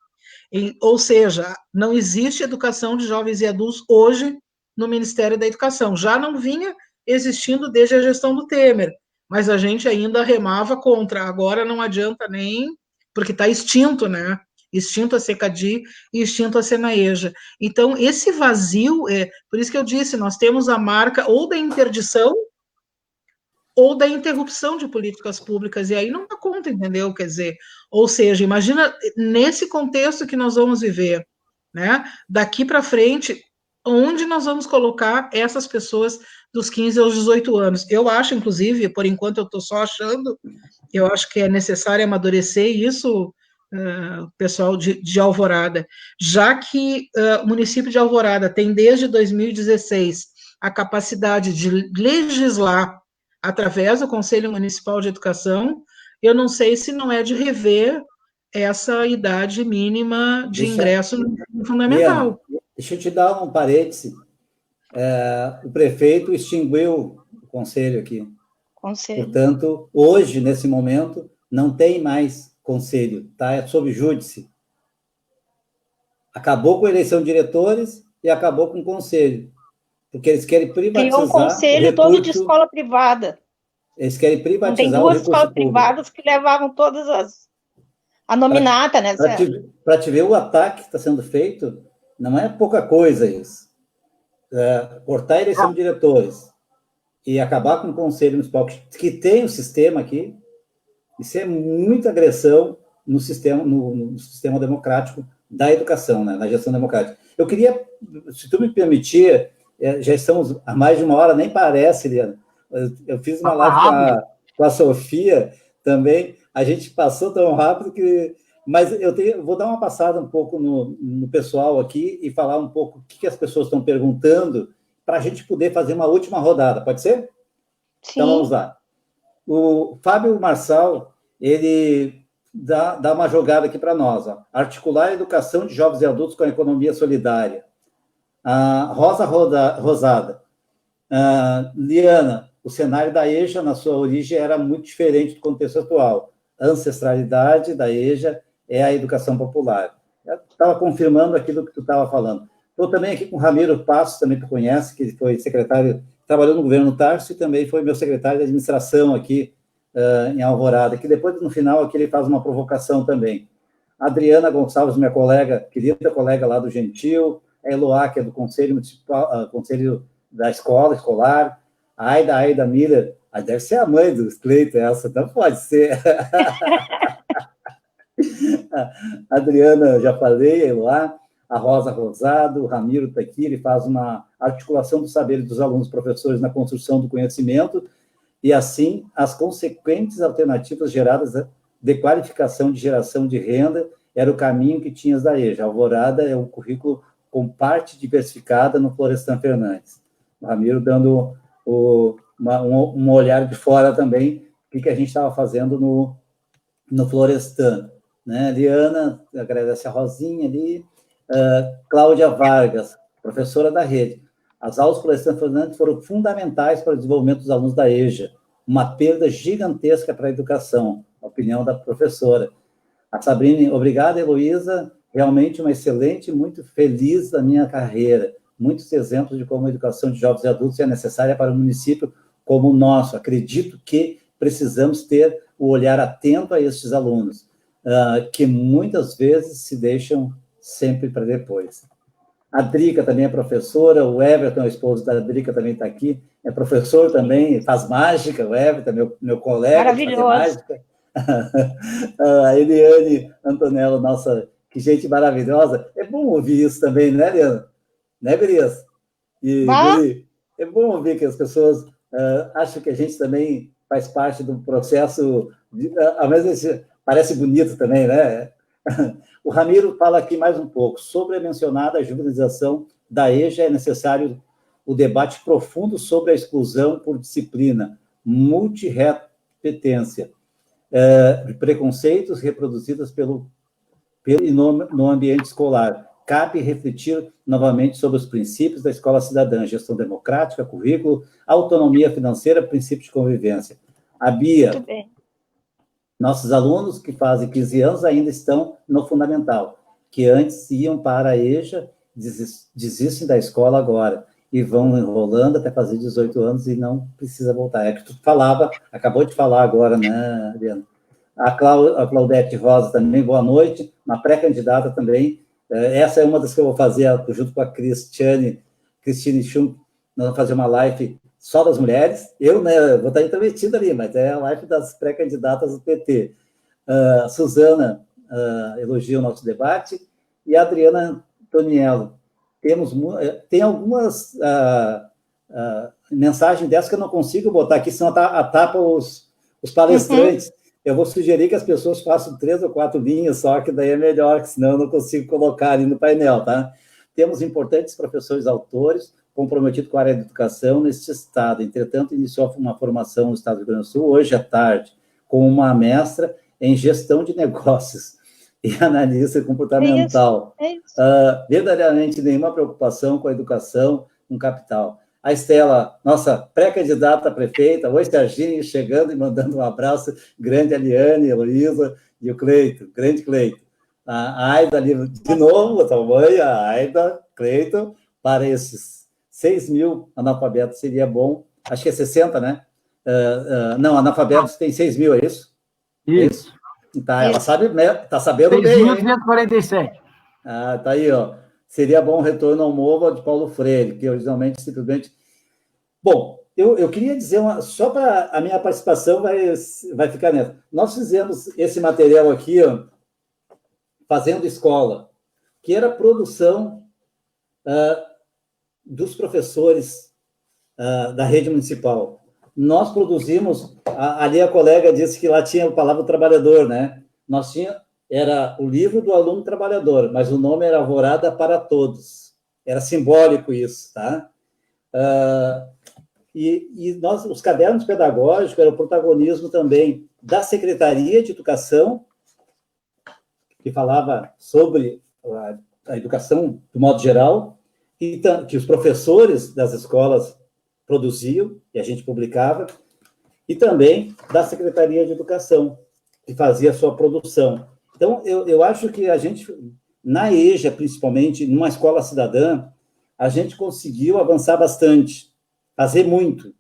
Ou seja, não existe educação de jovens e adultos hoje no Ministério da Educação. Já não vinha existindo desde a gestão do Temer, mas a gente ainda remava contra. Agora não adianta nem, porque está extinto, né? Extinto a Secadi e extinto a Senaeja. Então, esse vazio, por isso que eu disse, nós temos a marca ou da interdição ou da interrupção de políticas públicas, e aí não dá conta, entendeu? Quer dizer, ou seja, imagina nesse contexto que nós vamos viver, né? Daqui para frente, onde nós vamos colocar essas pessoas dos 15 aos 18 anos? Eu acho, inclusive, por enquanto eu estou só achando, eu acho que é necessário amadurecer isso, pessoal de Alvorada, já que o município de Alvorada tem desde 2016 a capacidade de legislar através do Conselho Municipal de Educação, eu não sei se não é de rever essa idade mínima de ingresso no fundamental. Deixa eu te dar um parêntese. O prefeito extinguiu o conselho aqui. Conselho. Portanto, hoje, nesse momento, não tem mais conselho, tá? É sob júdice. Acabou com a eleição de diretores e acabou com o conselho. Porque eles querem privatizar. Tem um conselho todo de escola privada. Eles querem privatizar. Tem 2 escolas privadas que levavam todas a nominata, né? Para te ver o ataque que está sendo feito, não é pouca coisa isso. Cortar a eleição de diretores e acabar com o conselho municipal, que tem um sistema aqui, isso é muita agressão no sistema democrático da educação, né? Na gestão democrática. Eu queria, se tu me permitir, já estamos há mais de 1 hora, nem parece, Liana. Eu fiz uma live com a Sofia também, a gente passou tão rápido que... Mas vou dar uma passada um pouco no pessoal aqui e falar um pouco o que as pessoas estão perguntando para a gente poder fazer uma última rodada, pode ser? Sim. Então, vamos lá. O Fábio Marçal, ele dá uma jogada aqui para nós. Ó. Articular a educação de jovens e adultos com a economia solidária. Rosa Rosada. Liana, o cenário da EJA, na sua origem, era muito diferente do contexto atual. A ancestralidade da EJA é a educação popular. Eu estava confirmando aquilo que tu estava falando. Estou também aqui com o Ramiro Passos, também que conhece, que foi secretário, trabalhou no governo Tarso e também foi meu secretário de administração aqui em Alvorada, que depois, no final, aqui ele faz uma provocação também. A Adriana Gonçalves, minha colega, querida colega lá do Gentil, a Eloá, que é do Conselho Municipal, Conselho da Escola Escolar, a Aida Miller, deve ser a mãe do Cleiton, essa, não pode ser. A Adriana, já falei, lá, a Rosa Rosado, o Ramiro está aqui, ele faz uma articulação do saber dos alunos professores na construção do conhecimento e, assim, as consequentes alternativas geradas de qualificação de geração de renda era o caminho que tinhas da EJA. Alvorada é um currículo com parte diversificada no Florestan Fernandes. O Ramiro dando um olhar de fora também, o que a gente estava fazendo no Florestan. Né? Liana, agradece a Rosinha ali. Cláudia Vargas, professora da rede. As aulas Florestan Fernandes foram fundamentais para o desenvolvimento dos alunos da EJA. Uma perda gigantesca para a educação, a opinião da professora. A Sabrina, obrigada, Heloísa. Realmente uma excelente, muito feliz da minha carreira. Muitos exemplos de como a educação de jovens e adultos é necessária para um município como o nosso. Acredito que precisamos ter o olhar atento a estes alunos, que muitas vezes se deixam sempre para depois. A Drica também é professora, o Everton, o esposo da Drica, também está aqui, é professor também, faz mágica, o Everton, meu colega. Maravilhoso. Mágica. A Eliane Antonello, nossa, que gente maravilhosa. É bom ouvir isso também, né, Eliana? Né, Gurias? É bom ouvir que as pessoas acham que a gente também faz parte do processo, ao mesmo parece bonito também, né? O Ramiro fala aqui mais um pouco. Sobre a mencionada juvenilização da EJA, é necessário o debate profundo sobre a exclusão por disciplina, multirrepetência, preconceitos reproduzidos no ambiente escolar. Cabe refletir novamente sobre os princípios da escola cidadã, gestão democrática, currículo, autonomia financeira, princípio de convivência. A Bia, nossos alunos que fazem 15 anos ainda estão no fundamental, que antes iam para a EJA, desistem da escola agora, e vão enrolando até fazer 18 anos e não precisa voltar. É que tu falava, acabou de falar agora, né, Adriana? A Claudete Rosa também, boa noite, uma pré-candidata também. Essa é uma das que eu vou fazer junto com a Cristine Schunk. Nós vamos fazer uma live só das mulheres. Eu, né, vou estar intrometida ali, mas é a live das pré-candidatas do PT. Suzana elogia o nosso debate, e a Adriana Toniello. Tem algumas mensagens dessas que eu não consigo botar aqui, senão tapa os palestrantes. Eu vou sugerir que as pessoas façam 3 ou 4 linhas só, que daí é melhor, que senão eu não consigo colocar ali no painel, tá? Temos importantes professores autores comprometidos com a área de educação neste estado. Entretanto, iniciou uma formação no estado do Rio Grande do Sul, hoje à tarde, com uma mestra em gestão de negócios e analista comportamental. É isso. Verdadeiramente nenhuma preocupação com a educação, com capital. A Estela, nossa pré-candidata a prefeita, oi, Serginho, chegando e mandando um abraço grande, a Eliane, a Heloísa e o Cleito, grande Cleito. A Aida ali, de novo, a tua mãe, a Aida, Cleito, para esses 6 mil analfabetos seria bom, acho que é 60, né? Não, analfabetos tem 6 mil, é isso? Isso. Tá, ela sabe, né? Tá sabendo bem. 6.247. Tá aí, ó. Seria bom um retorno ao MOVA de Paulo Freire, que originalmente, simplesmente... Bom, eu queria dizer, só para a minha participação vai ficar nessa. Nós fizemos esse material aqui, ó, Fazendo Escola, que era produção dos professores da rede municipal. Nós produzimos, ali a colega disse que lá tinha a palavra trabalhador, né? Era o livro do aluno trabalhador, mas o nome era Alvorada para Todos. Era simbólico isso, tá? E nós, os cadernos pedagógicos eram o protagonismo também da Secretaria de Educação, que falava sobre a educação do modo geral, e que os professores das escolas produziam, e a gente publicava, e também da Secretaria de Educação, que fazia a sua produção. Então, eu acho que a gente, na EJA, principalmente, numa escola cidadã, a gente conseguiu avançar bastante, fazer muito,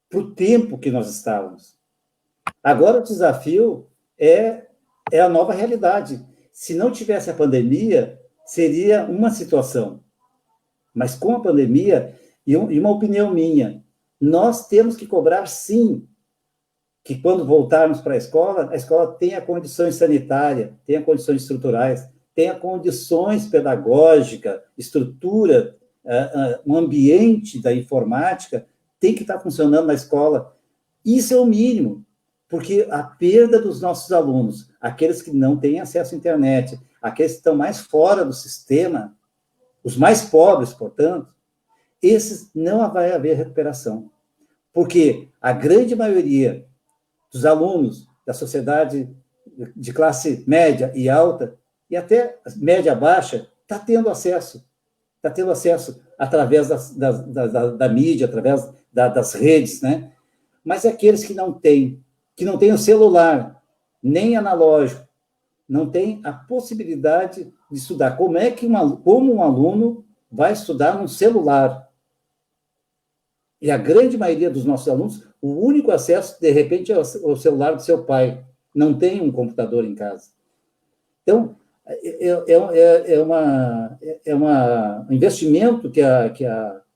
para o tempo que nós estávamos. Agora, o desafio é a nova realidade. Se não tivesse a pandemia, seria uma situação. Mas com a pandemia, e uma opinião minha, nós temos que cobrar, sim, que quando voltarmos para a escola tenha condições sanitárias, tenha condições estruturais, tenha condições pedagógicas, estrutura, um ambiente da informática tem que estar funcionando na escola. Isso é o mínimo, porque a perda dos nossos alunos, aqueles que não têm acesso à internet, aqueles que estão mais fora do sistema, os mais pobres, portanto, esses não vai haver recuperação, porque a grande maioria dos alunos da sociedade de classe média e alta, e até média baixa, está tendo acesso através da mídia, através das redes, né? Mas aqueles que não têm o celular, nem analógico, não tem a possibilidade de estudar. Como um aluno vai estudar num celular? E a grande maioria dos nossos alunos, o único acesso, de repente, é o celular do seu pai. Não tem um computador em casa. Então, um investimento que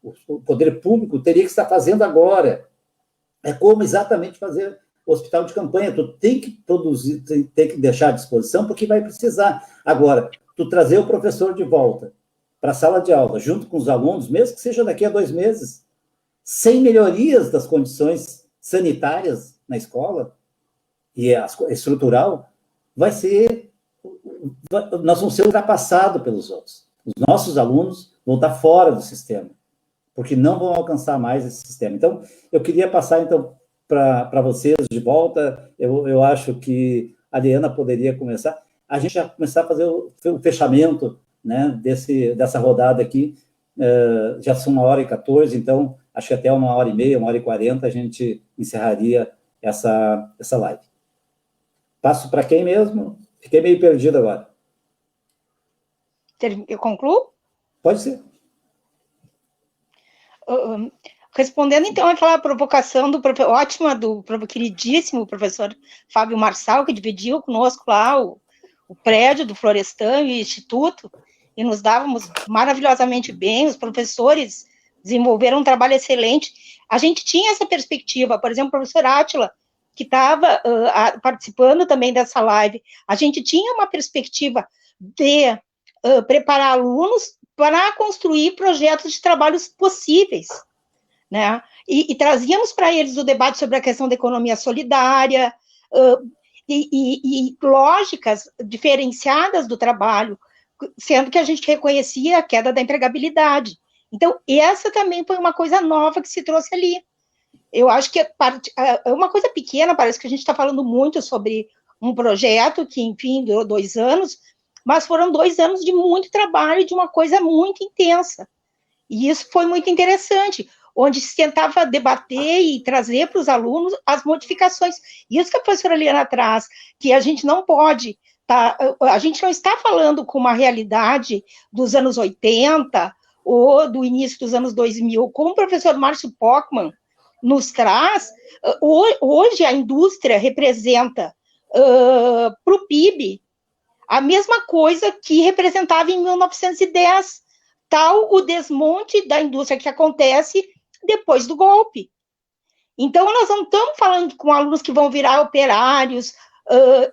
o poder público teria que estar fazendo agora. É como exatamente fazer hospital de campanha. Tu tem que produzir, tem que deixar à disposição, porque vai precisar. Agora, tu trazer o professor de volta para a sala de aula, junto com os alunos, mesmo que seja daqui a 2 meses, sem melhorias das condições sanitárias na escola, e estrutural, nós vamos ser ultrapassados pelos outros. Os nossos alunos vão estar fora do sistema, porque não vão alcançar mais esse sistema. Então, eu queria passar, então, para vocês de volta. Eu acho que a Liana poderia começar. A gente já começar a fazer o fechamento, né, dessa rodada aqui. Já são 1h14, então, acho que até 1h30, 1h40, a gente encerraria essa live. Passo para quem mesmo? Fiquei meio perdido agora. Eu concluo? Pode ser. Respondendo, então, àquela provocação ótima do queridíssimo professor Fábio Marçal, que dividiu conosco lá o prédio do Florestan e o Instituto, e nos dávamos maravilhosamente bem, os professores desenvolveram um trabalho excelente. A gente tinha essa perspectiva, por exemplo, o professor Átila, que estava participando também dessa live, a gente tinha uma perspectiva de preparar alunos para construir projetos de trabalhos possíveis, né? E trazíamos para eles o debate sobre a questão da economia solidária, e lógicas diferenciadas do trabalho, sendo que a gente reconhecia a queda da empregabilidade. Então, essa também foi uma coisa nova que se trouxe ali. Eu acho que é uma coisa pequena, parece que a gente está falando muito sobre um projeto que, enfim, durou 2 anos, mas foram 2 anos de muito trabalho, de uma coisa muito intensa. E isso foi muito interessante, onde se tentava debater e trazer para os alunos as modificações. Isso que a professora Liana traz, que a gente não pode, a gente não está falando com uma realidade dos anos 80 ou do início dos anos 2000, como o professor Márcio Pockmann nos traz. Hoje a indústria representa para o PIB a mesma coisa que representava em 1910, tal o desmonte da indústria que acontece depois do golpe. Então, nós não estamos falando com alunos que vão virar operários,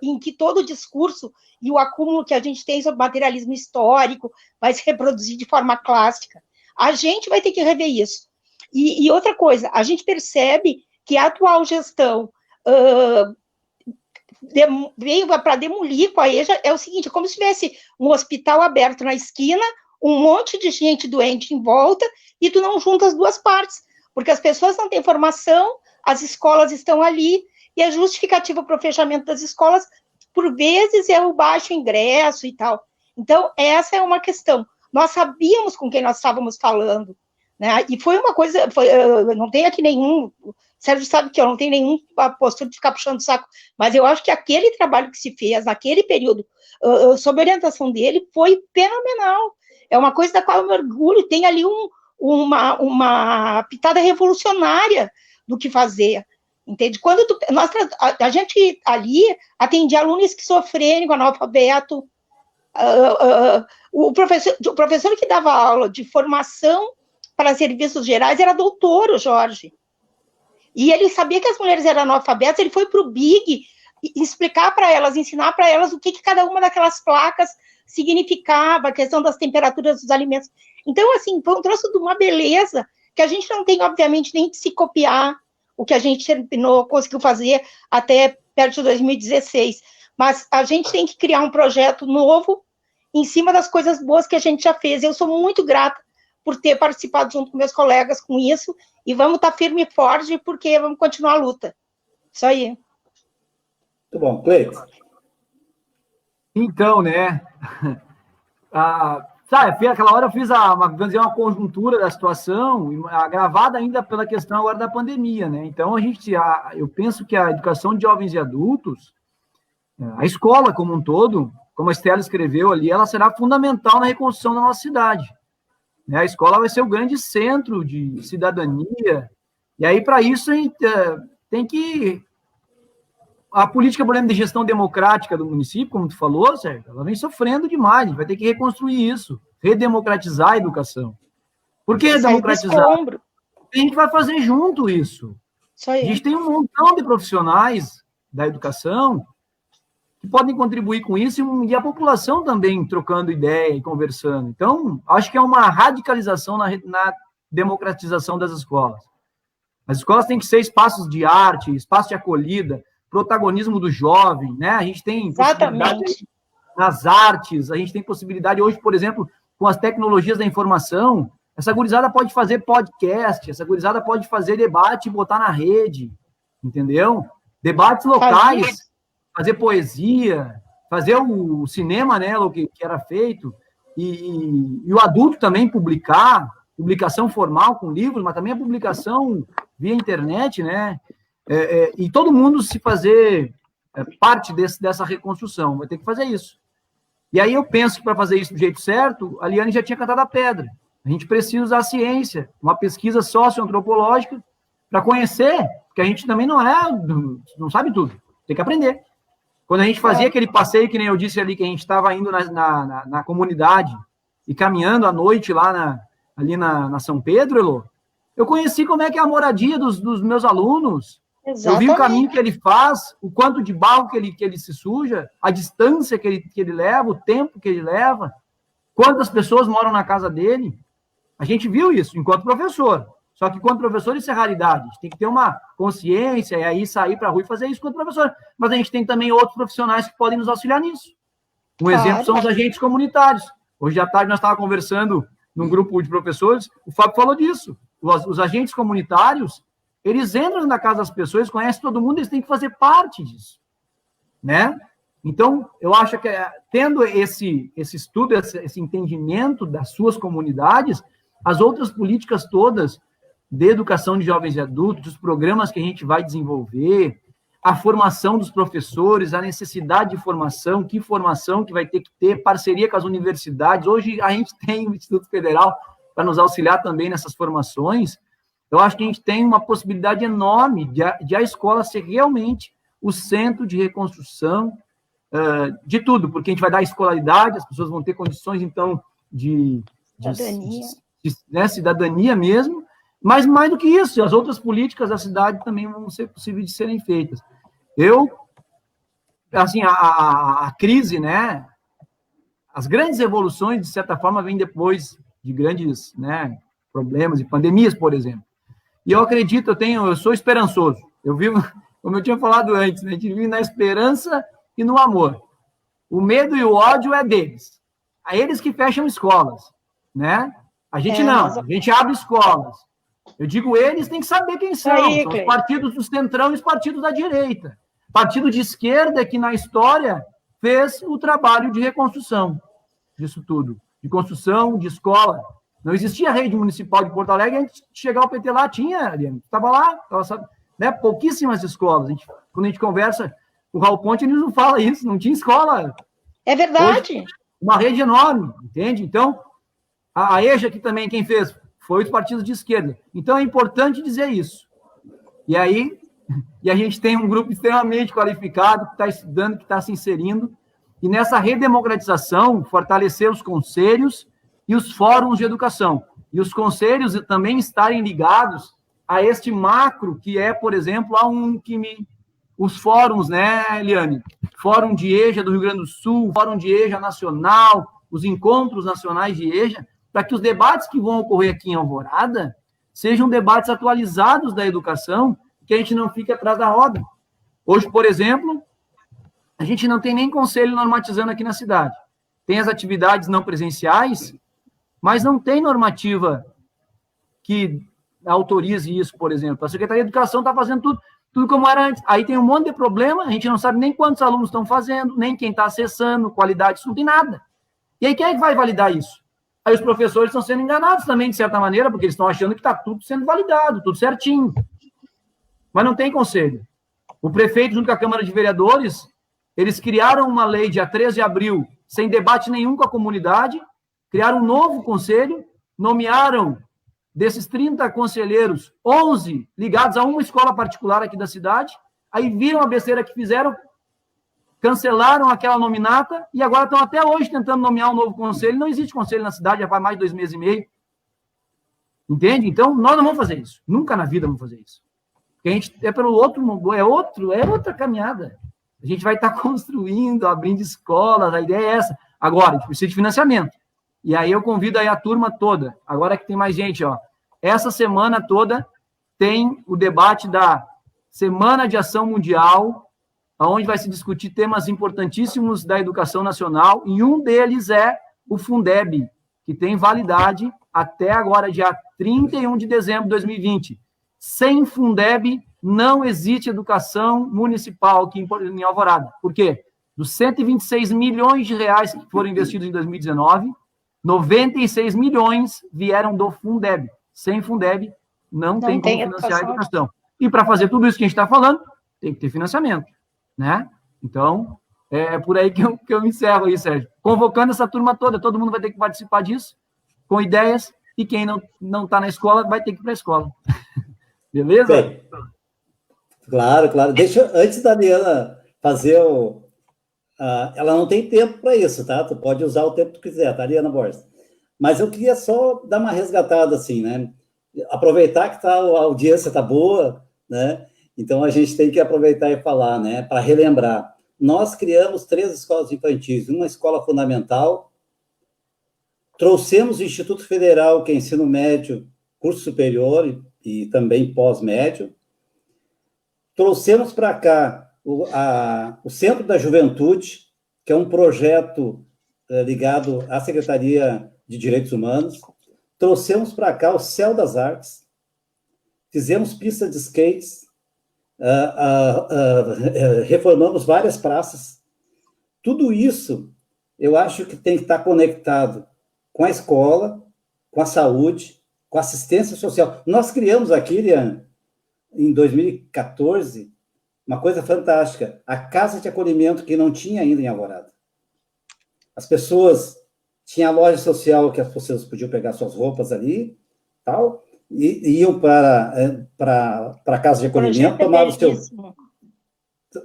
em que todo o discurso e o acúmulo que a gente tem sobre materialismo histórico vai se reproduzir de forma clássica. A gente vai ter que rever isso. E outra coisa, a gente percebe que a atual gestão veio para demolir com a EJA, é o seguinte, como se tivesse um hospital aberto na esquina, um monte de gente doente em volta, e tu não junta as duas partes, porque as pessoas não têm formação, as escolas estão ali, e a justificativa para o fechamento das escolas, por vezes, é o baixo ingresso e tal. Então, essa é uma questão. Nós sabíamos com quem nós estávamos falando, né? E foi uma coisa, não tem aqui nenhum, o Sérgio sabe que eu não tenho nenhuma postura de ficar puxando o saco, mas eu acho que aquele trabalho que se fez naquele período, sob a orientação dele, foi fenomenal. É uma coisa da qual eu me orgulho, tem ali uma pitada revolucionária do que fazer, entende? Quando a gente ali atendia aluno esquizofrênico, analfabeto, o professor que dava aula de formação para serviços gerais era doutor, o Jorge, e ele sabia que as mulheres eram analfabetas, ele foi para o BIG explicar para elas, ensinar para elas o que cada uma daquelas placas significava, a questão das temperaturas dos alimentos. Então, assim, foi um troço de uma beleza que a gente não tem, obviamente, nem de se copiar o que a gente conseguiu fazer até perto de 2016, mas a gente tem que criar um projeto novo em cima das coisas boas que a gente já fez. Eu sou muito grata por ter participado junto com meus colegas com isso, e vamos estar firme e forte, porque vamos continuar a luta. Isso aí. Muito bom. Cleiton. Então, né, sabe, aquela hora eu fiz uma conjuntura da situação, agravada ainda pela questão agora da pandemia, né, então eu penso que a educação de jovens e adultos, a escola como um todo, como a Estela escreveu ali, ela será fundamental na reconstrução da nossa cidade, né, a escola vai ser o grande centro de cidadania, e aí para isso a gente tem que... A política, por exemplo, de gestão democrática do município, como tu falou, Sérgio, ela vem sofrendo demais, a gente vai ter que reconstruir isso, redemocratizar a educação. Por que redemocratizar? A gente vai fazer junto isso. A gente tem um montão de profissionais da educação que podem contribuir com isso, e a população também trocando ideia e conversando. Então, acho que é uma radicalização na democratização das escolas. As escolas têm que ser espaços de arte, espaços de acolhida, protagonismo do jovem, né? A gente tem Exatamente. Nas artes, a gente tem possibilidade hoje, por exemplo, com as tecnologias da informação, essa gurizada pode fazer podcast, essa gurizada pode fazer debate e botar na rede, entendeu? Debates locais, fazer poesia, fazer o cinema, né, o que era feito, e o adulto também publicação formal com livros, mas também a publicação via internet, né? E todo mundo se fazer parte dessa reconstrução, vai ter que fazer isso. E aí eu penso que para fazer isso do jeito certo, a Liane já tinha cantado a pedra. A gente precisa usar a ciência, uma pesquisa socioantropológica, para conhecer, porque a gente também não sabe tudo, tem que aprender. Quando a gente fazia aquele passeio, que nem eu disse ali, que a gente estava indo na comunidade e caminhando à noite lá ali na São Pedro, Elô, eu conheci como é que é a moradia dos meus alunos. Exatamente. Eu vi o caminho que ele faz, o quanto de barro que ele se suja, a distância que ele leva, o tempo que ele leva, quantas pessoas moram na casa dele. A gente viu isso enquanto professor. Só que enquanto professor isso é raridade. A gente tem que ter uma consciência e aí sair para a rua e fazer isso enquanto professor. Mas a gente tem também outros profissionais que podem nos auxiliar nisso. Um exemplo são os agentes comunitários. Hoje à tarde nós estávamos conversando num grupo de professores, o Fábio falou disso. Os agentes comunitários, eles entram na casa das pessoas, conhecem todo mundo, eles têm que fazer parte disso, né? Então, eu acho que tendo esse estudo, esse entendimento das suas comunidades, as outras políticas todas de educação de jovens e adultos, os programas que a gente vai desenvolver, a formação dos professores, a necessidade de formação que vai ter que ter, parceria com as universidades. Hoje a gente tem o Instituto Federal para nos auxiliar também nessas formações. Eu acho que a gente tem uma possibilidade enorme de a escola ser realmente o centro de reconstrução de tudo, porque a gente vai dar escolaridade, as pessoas vão ter condições, então, de cidadania mesmo, mas mais do que isso, as outras políticas da cidade também vão ser possíveis de serem feitas. Assim, a crise, né, as grandes evoluções, de certa forma, vêm depois de grandes, né, problemas e pandemias, por exemplo. E eu acredito, eu sou esperançoso. Eu vivo, como eu tinha falado antes, né, a gente vive na esperança e no amor. O medo e o ódio é deles. A eles que fecham escolas, né? A gente não, a gente abre escolas. Eu digo eles, tem que saber quem são. São os partidos do centrão e os partidos da direita. Partido de esquerda que na história fez o trabalho de reconstrução disso tudo. De construção, de escola. Não existia a rede municipal de Porto Alegre, antes de chegar ao PT lá, tinha, estava lá, né, pouquíssimas escolas. Quando a gente conversa com o Raul Ponte, ele não fala isso, não tinha escola. É verdade. Hoje, uma rede enorme, entende? Então, a EJA aqui também, quem fez? Foi os partidos de esquerda. Então, é importante dizer isso. E aí, a gente tem um grupo extremamente qualificado, que está estudando, que está se inserindo, e nessa redemocratização, fortalecer os conselhos e os fóruns de educação. E os conselhos também estarem ligados a este macro, que é, por exemplo, os fóruns, né, Eliane? Fórum de EJA do Rio Grande do Sul, Fórum de EJA Nacional, os encontros nacionais de EJA, para que os debates que vão ocorrer aqui em Alvorada sejam debates atualizados da educação, que a gente não fique atrás da roda. Hoje, por exemplo, a gente não tem nem conselho normatizando aqui na cidade. Tem as atividades não presenciais, mas não tem normativa que autorize isso, por exemplo. A Secretaria de Educação está fazendo tudo como era antes. Aí tem um monte de problema, a gente não sabe nem quantos alunos estão fazendo, nem quem está acessando, qualidade, isso não tem nada. E aí quem é que vai validar isso? Aí os professores estão sendo enganados também, de certa maneira, porque eles estão achando que está tudo sendo validado, tudo certinho. Mas não tem conselho. O prefeito, junto com a Câmara de Vereadores, eles criaram uma lei dia 13 de abril, sem debate nenhum com a comunidade, criaram um novo conselho, nomearam, desses 30 conselheiros, 11 ligados a uma escola particular aqui da cidade, aí viram a besteira que fizeram, cancelaram aquela nominata, e agora estão até hoje tentando nomear um novo conselho. Não existe conselho na cidade, já faz mais de 2 meses e meio. Entende? Então, nós não vamos fazer isso. Nunca na vida vamos fazer isso. Porque a gente é pelo outro, é outra caminhada. A gente vai estar construindo, abrindo escolas, a ideia é essa. Agora, a gente precisa de financiamento. E aí eu convido aí a turma toda, agora que tem mais gente, ó. Essa semana toda tem o debate da Semana de Ação Mundial onde vai se discutir temas importantíssimos da educação nacional, e um deles é o Fundeb, que tem validade até agora, dia 31 de dezembro de 2020. Sem Fundeb, não existe educação municipal aqui em Alvorada. Por quê? Dos 126 milhões de reais que foram investidos em 2019, 96 milhões vieram do Fundeb. Sem Fundeb, não tem como financiar a educação. E para fazer tudo isso que a gente está falando, tem que ter financiamento, né? Então, é por aí que eu encerro aí, Sérgio. Convocando essa turma toda, todo mundo vai ter que participar disso, com ideias, e quem não está na escola vai ter que ir para a escola. Beleza? Bem, claro. Deixa, antes da Liana fazer ela não tem tempo para isso, tá? Tu pode usar o tempo que tu quiser, tá, Liana Borges? Mas eu queria só dar uma resgatada, assim, né? Aproveitar que a audiência está boa, né? Então, a gente tem que aproveitar e falar, né? Para relembrar. Nós criamos 3 escolas infantis, uma escola fundamental, trouxemos o Instituto Federal, que é ensino médio, curso superior e também pós-médio, trouxemos para cá o Centro da Juventude, que é um projeto ligado à Secretaria de Direitos Humanos, trouxemos para cá o Céu das Artes, fizemos pista de skates, reformamos várias praças. Tudo isso, eu acho que tem que estar conectado com a escola, com a saúde, com a assistência social. Nós criamos aqui, Liana, em 2014, uma coisa fantástica, a casa de acolhimento que não tinha ainda em Alvorada. As pessoas tinham a loja social que as pessoas podiam pegar suas roupas ali, tal, e iam para a casa de acolhimento,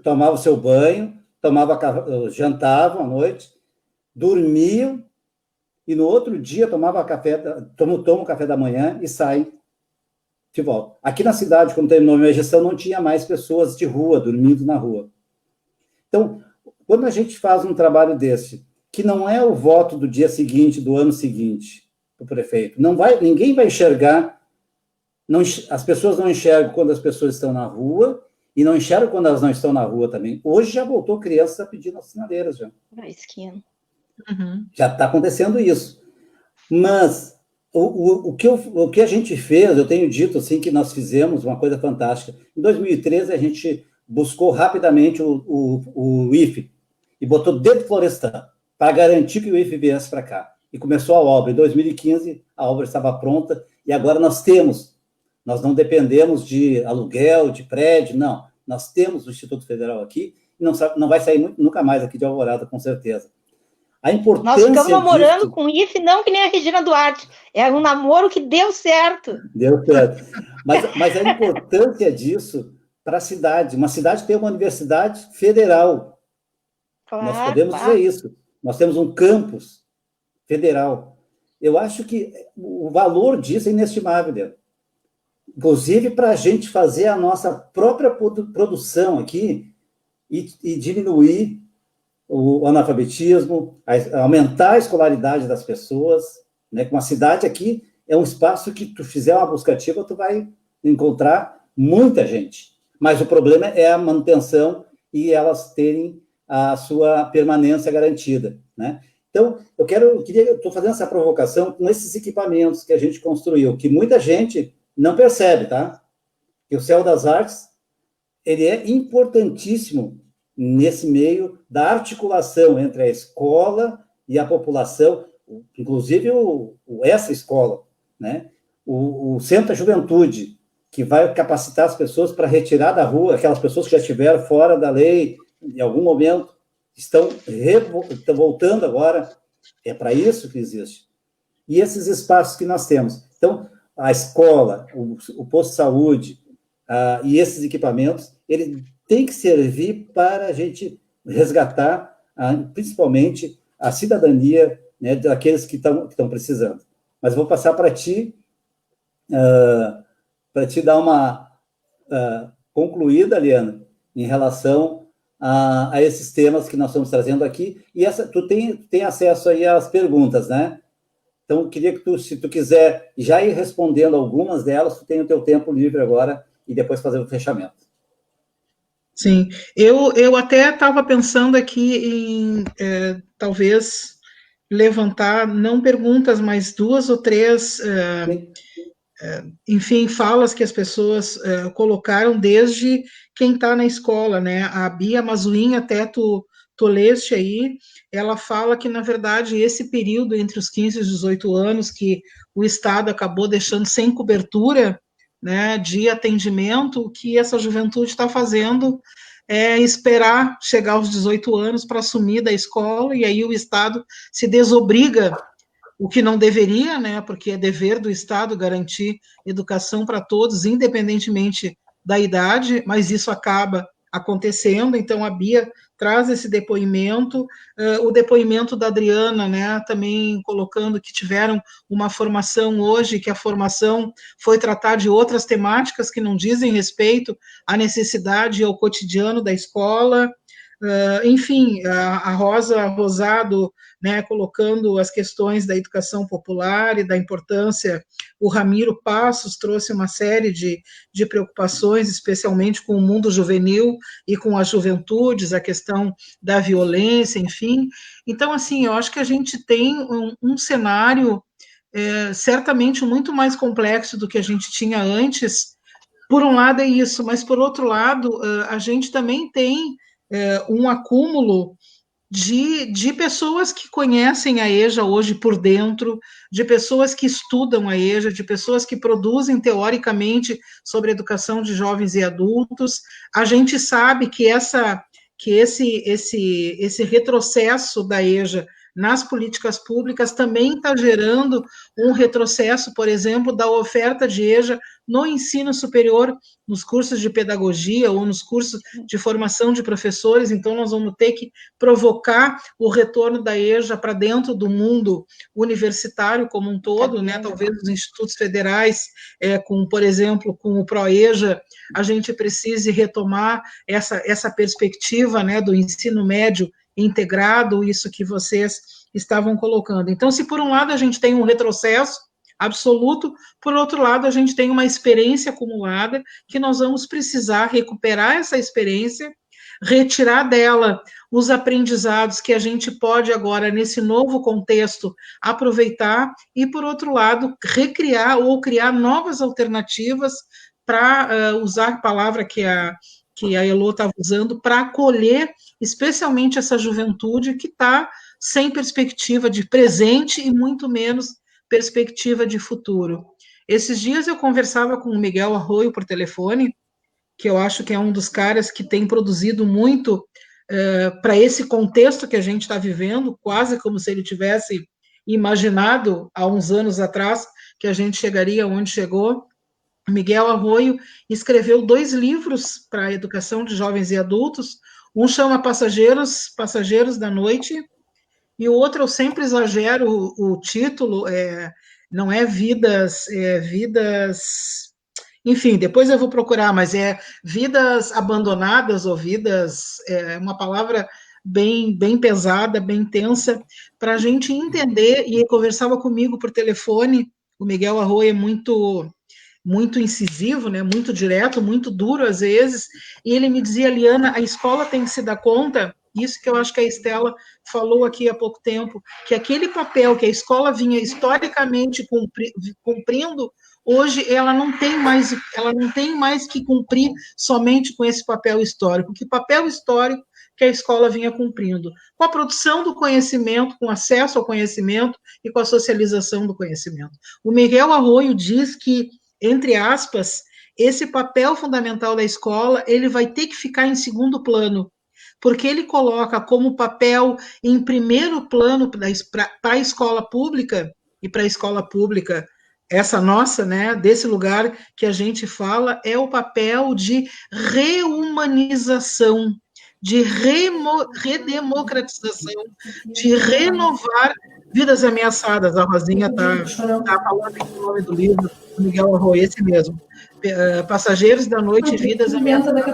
tomavam o seu banho, jantavam à noite, dormiam, e no outro dia tomam o café da manhã e saem de volta. Aqui na cidade, quando terminou a minha gestão, não tinha mais pessoas de rua, dormindo na rua. Então, quando a gente faz um trabalho desse, que não é o voto do dia seguinte, do ano seguinte, do prefeito, ninguém vai enxergar, as pessoas não enxergam quando as pessoas estão na rua, e não enxergam quando elas não estão na rua também. Hoje já voltou criança pedindo as sinaleiras, já. Na esquina. Já está acontecendo isso. Mas o que a gente fez, eu tenho dito assim, que nós fizemos uma coisa fantástica. Em 2013, a gente buscou rapidamente o IFE e botou dentro do Florestan para garantir que o IFE viesse para cá. E começou a obra. Em 2015, a obra estava pronta e agora nós não dependemos de aluguel, de prédio, não. Nós temos o Instituto Federal aqui e não vai sair nunca mais aqui de Alvorada, com certeza. A importância Nós ficamos namorando com o IFE, não que nem a Regina Duarte. É um namoro que deu certo. Deu certo. Mas a importância disso para a cidade. Uma cidade tem uma universidade federal. Claro, nós podemos dizer isso. Nós temos um campus federal. Eu acho que o valor disso é inestimável, Deus. Inclusive para a gente fazer a nossa própria produção aqui e diminuir o analfabetismo, aumentar a escolaridade das pessoas, né? Com a cidade aqui é um espaço que tu fizer uma busca ativa, tu vai encontrar muita gente. Mas o problema é a manutenção e elas terem a sua permanência garantida, né? Então, eu estou fazendo essa provocação com esses equipamentos que a gente construiu, que muita gente não percebe, tá? Que o Céu das Artes, ele é importantíssimo nesse meio da articulação entre a escola e a população, inclusive essa escola, né? O Centro da Juventude, que vai capacitar as pessoas para retirar da rua, aquelas pessoas que já estiveram fora da lei, em algum momento, estão voltando agora, é para isso que existe. E esses espaços que nós temos. Então, a escola, o posto de saúde e esses equipamentos, ele tem que servir para a gente resgatar, principalmente, a cidadania, né, daqueles que estão precisando. Mas vou passar para ti dar uma concluída, Liana, em relação a esses temas que nós estamos trazendo aqui. E tu tem acesso aí às perguntas, né? Então, eu queria que se tu quiser já ir respondendo algumas delas, tu tem o teu tempo livre agora e depois fazer o fechamento. Sim, eu até estava pensando aqui em talvez levantar, não perguntas, mas 2 ou 3, enfim, falas que as pessoas colocaram desde quem está na escola, né? A Bia Mazuin, até tu leste aí, ela fala que, na verdade, esse período entre os 15 e os 18 anos, que o Estado acabou deixando sem cobertura, né, de atendimento, o que essa juventude está fazendo é esperar chegar aos 18 anos para assumir da escola, e aí o Estado se desobriga, o que não deveria, né, porque é dever do Estado garantir educação para todos, independentemente da idade, mas isso acaba acontecendo. Então, a Bia traz esse depoimento, o depoimento da Adriana, né, também colocando que tiveram uma formação hoje, que a formação foi tratar de outras temáticas que não dizem respeito à necessidade e ao cotidiano da escola. Enfim, a Rosa Rosado, né, colocando as questões da educação popular e da importância. O Ramiro Passos trouxe uma série de preocupações, especialmente com o mundo juvenil e com as juventudes, a questão da violência, enfim. Então, assim, eu acho que a gente tem um cenário certamente muito mais complexo do que a gente tinha antes. Por um lado é isso, mas por outro lado, a gente também tem um acúmulo de pessoas que conhecem a EJA hoje por dentro, de pessoas que estudam a EJA, de pessoas que produzem teoricamente sobre educação de jovens e adultos. A gente sabe que esse retrocesso da EJA nas políticas públicas também está gerando um retrocesso, por exemplo, da oferta de EJA no ensino superior, nos cursos de pedagogia ou nos cursos de formação de professores. Então, nós vamos ter que provocar o retorno da EJA para dentro do mundo universitário como um todo, né? Talvez os institutos federais, por exemplo, com o ProEJA, a gente precise retomar essa perspectiva, né, do ensino médio integrado, isso que vocês estavam colocando. Então, se por um lado a gente tem um retrocesso absoluto, por outro lado a gente tem uma experiência acumulada que nós vamos precisar recuperar essa experiência, retirar dela os aprendizados que a gente pode agora, nesse novo contexto, aproveitar e, por outro lado, recriar ou criar novas alternativas para usar a palavra que a Elô estava usando, para acolher especialmente essa juventude que está sem perspectiva de presente e muito menos perspectiva de futuro. Esses dias eu conversava com o Miguel Arroio por telefone, que eu acho que é um dos caras que tem produzido muito para esse contexto que a gente está vivendo, quase como se ele tivesse imaginado há uns anos atrás que a gente chegaria onde chegou. Miguel Arroio escreveu 2 livros para a educação de jovens e adultos. Um chama Passageiros da Noite, e o outro, eu sempre exagero o título, não é Vidas, enfim, depois eu vou procurar, mas é Vidas Abandonadas, ou Vidas, uma palavra bem pesada, bem tensa, para a gente entender. E ele conversava comigo por telefone. O Miguel Arroio é muito incisivo, né, muito direto, muito duro às vezes, e ele me dizia: Liana, a escola tem que se dar conta, isso que eu acho que a Estela falou aqui há pouco tempo, que aquele papel que a escola vinha historicamente cumprindo, hoje ela não tem mais que cumprir somente com esse papel histórico. Que papel histórico que a escola vinha cumprindo? Com a produção do conhecimento, com acesso ao conhecimento e com a socialização do conhecimento. O Miguel Arroio diz que, entre aspas, esse papel fundamental da escola, ele vai ter que ficar em segundo plano, porque ele coloca como papel em primeiro plano para a escola pública, e para a escola pública, essa nossa, né, desse lugar que a gente fala, é o papel de reumanização, de redemocratização, de renovar vidas ameaçadas. A Rosinha está falando aqui o nome do livro, do Miguel Arroio, esse mesmo. Passageiros da Noite, Vidas Ameaçadas.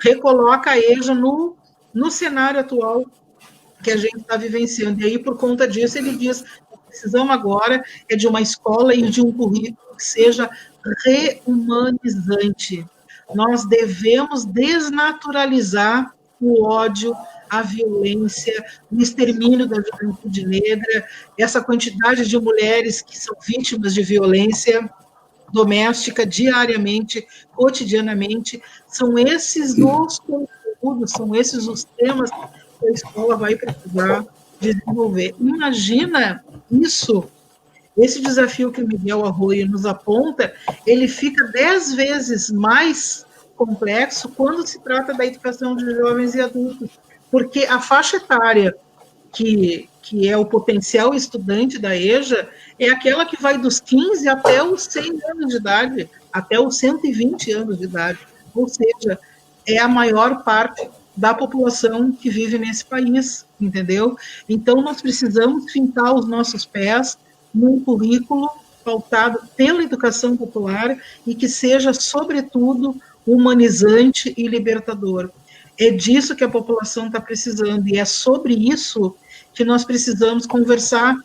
Recoloca a EJA no cenário atual que a gente está vivenciando. E aí, por conta disso, ele diz: precisamos agora de uma escola e de um currículo que seja rehumanizante. nós devemos desnaturalizar o ódio, a violência, o extermínio da juventude negra, essa quantidade de mulheres que são vítimas de violência doméstica diariamente, cotidianamente. São esses os conteúdos, são esses os temas que a escola vai precisar desenvolver. Imagina isso, esse desafio que o Miguel Arroyo nos aponta, ele fica 10 vezes mais complexo quando se trata da educação de jovens e adultos, porque a faixa etária que é o potencial estudante da EJA é aquela que vai dos 15 até os 100 anos de idade, até os 120 anos de idade, ou seja, é a maior parte da população que vive nesse país, entendeu? Então, nós precisamos fincar os nossos pés num currículo pautado pela educação popular e que seja, sobretudo, humanizante e libertador. É disso que a população está precisando, e é sobre isso que nós precisamos conversar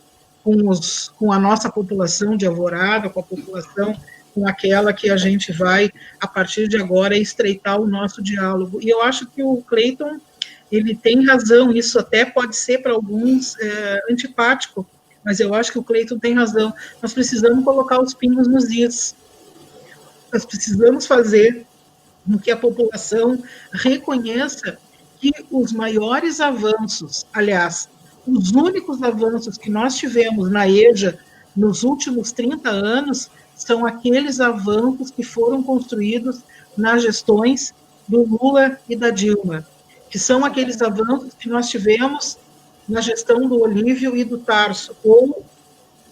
com a nossa população de Alvorada, com a população, com aquela que a gente vai, a partir de agora, estreitar o nosso diálogo. E eu acho que o Cleiton, ele tem razão, isso até pode ser para alguns antipático, mas eu acho que o Cleiton tem razão. Nós precisamos colocar os pingos nos is. Nós precisamos fazer com que a população reconheça que os maiores avanços, aliás, os únicos avanços que nós tivemos na EJA nos últimos 30 anos são aqueles avanços que foram construídos nas gestões do Lula e da Dilma, que são aqueles avanços que nós tivemos na gestão do Olívio e do Tarso, ou,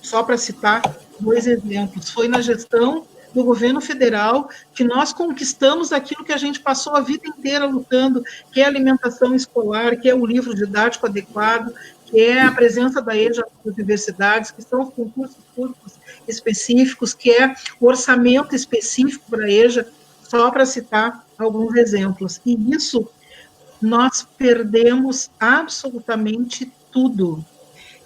só para citar 2 exemplos, foi na gestão do governo federal que nós conquistamos aquilo que a gente passou a vida inteira lutando, que é a alimentação escolar, que é o livro didático adequado, que é a presença da EJA nas universidades, que são os concursos públicos específicos, que é o orçamento específico para a EJA, só para citar alguns exemplos. E isso nós perdemos absolutamente tudo.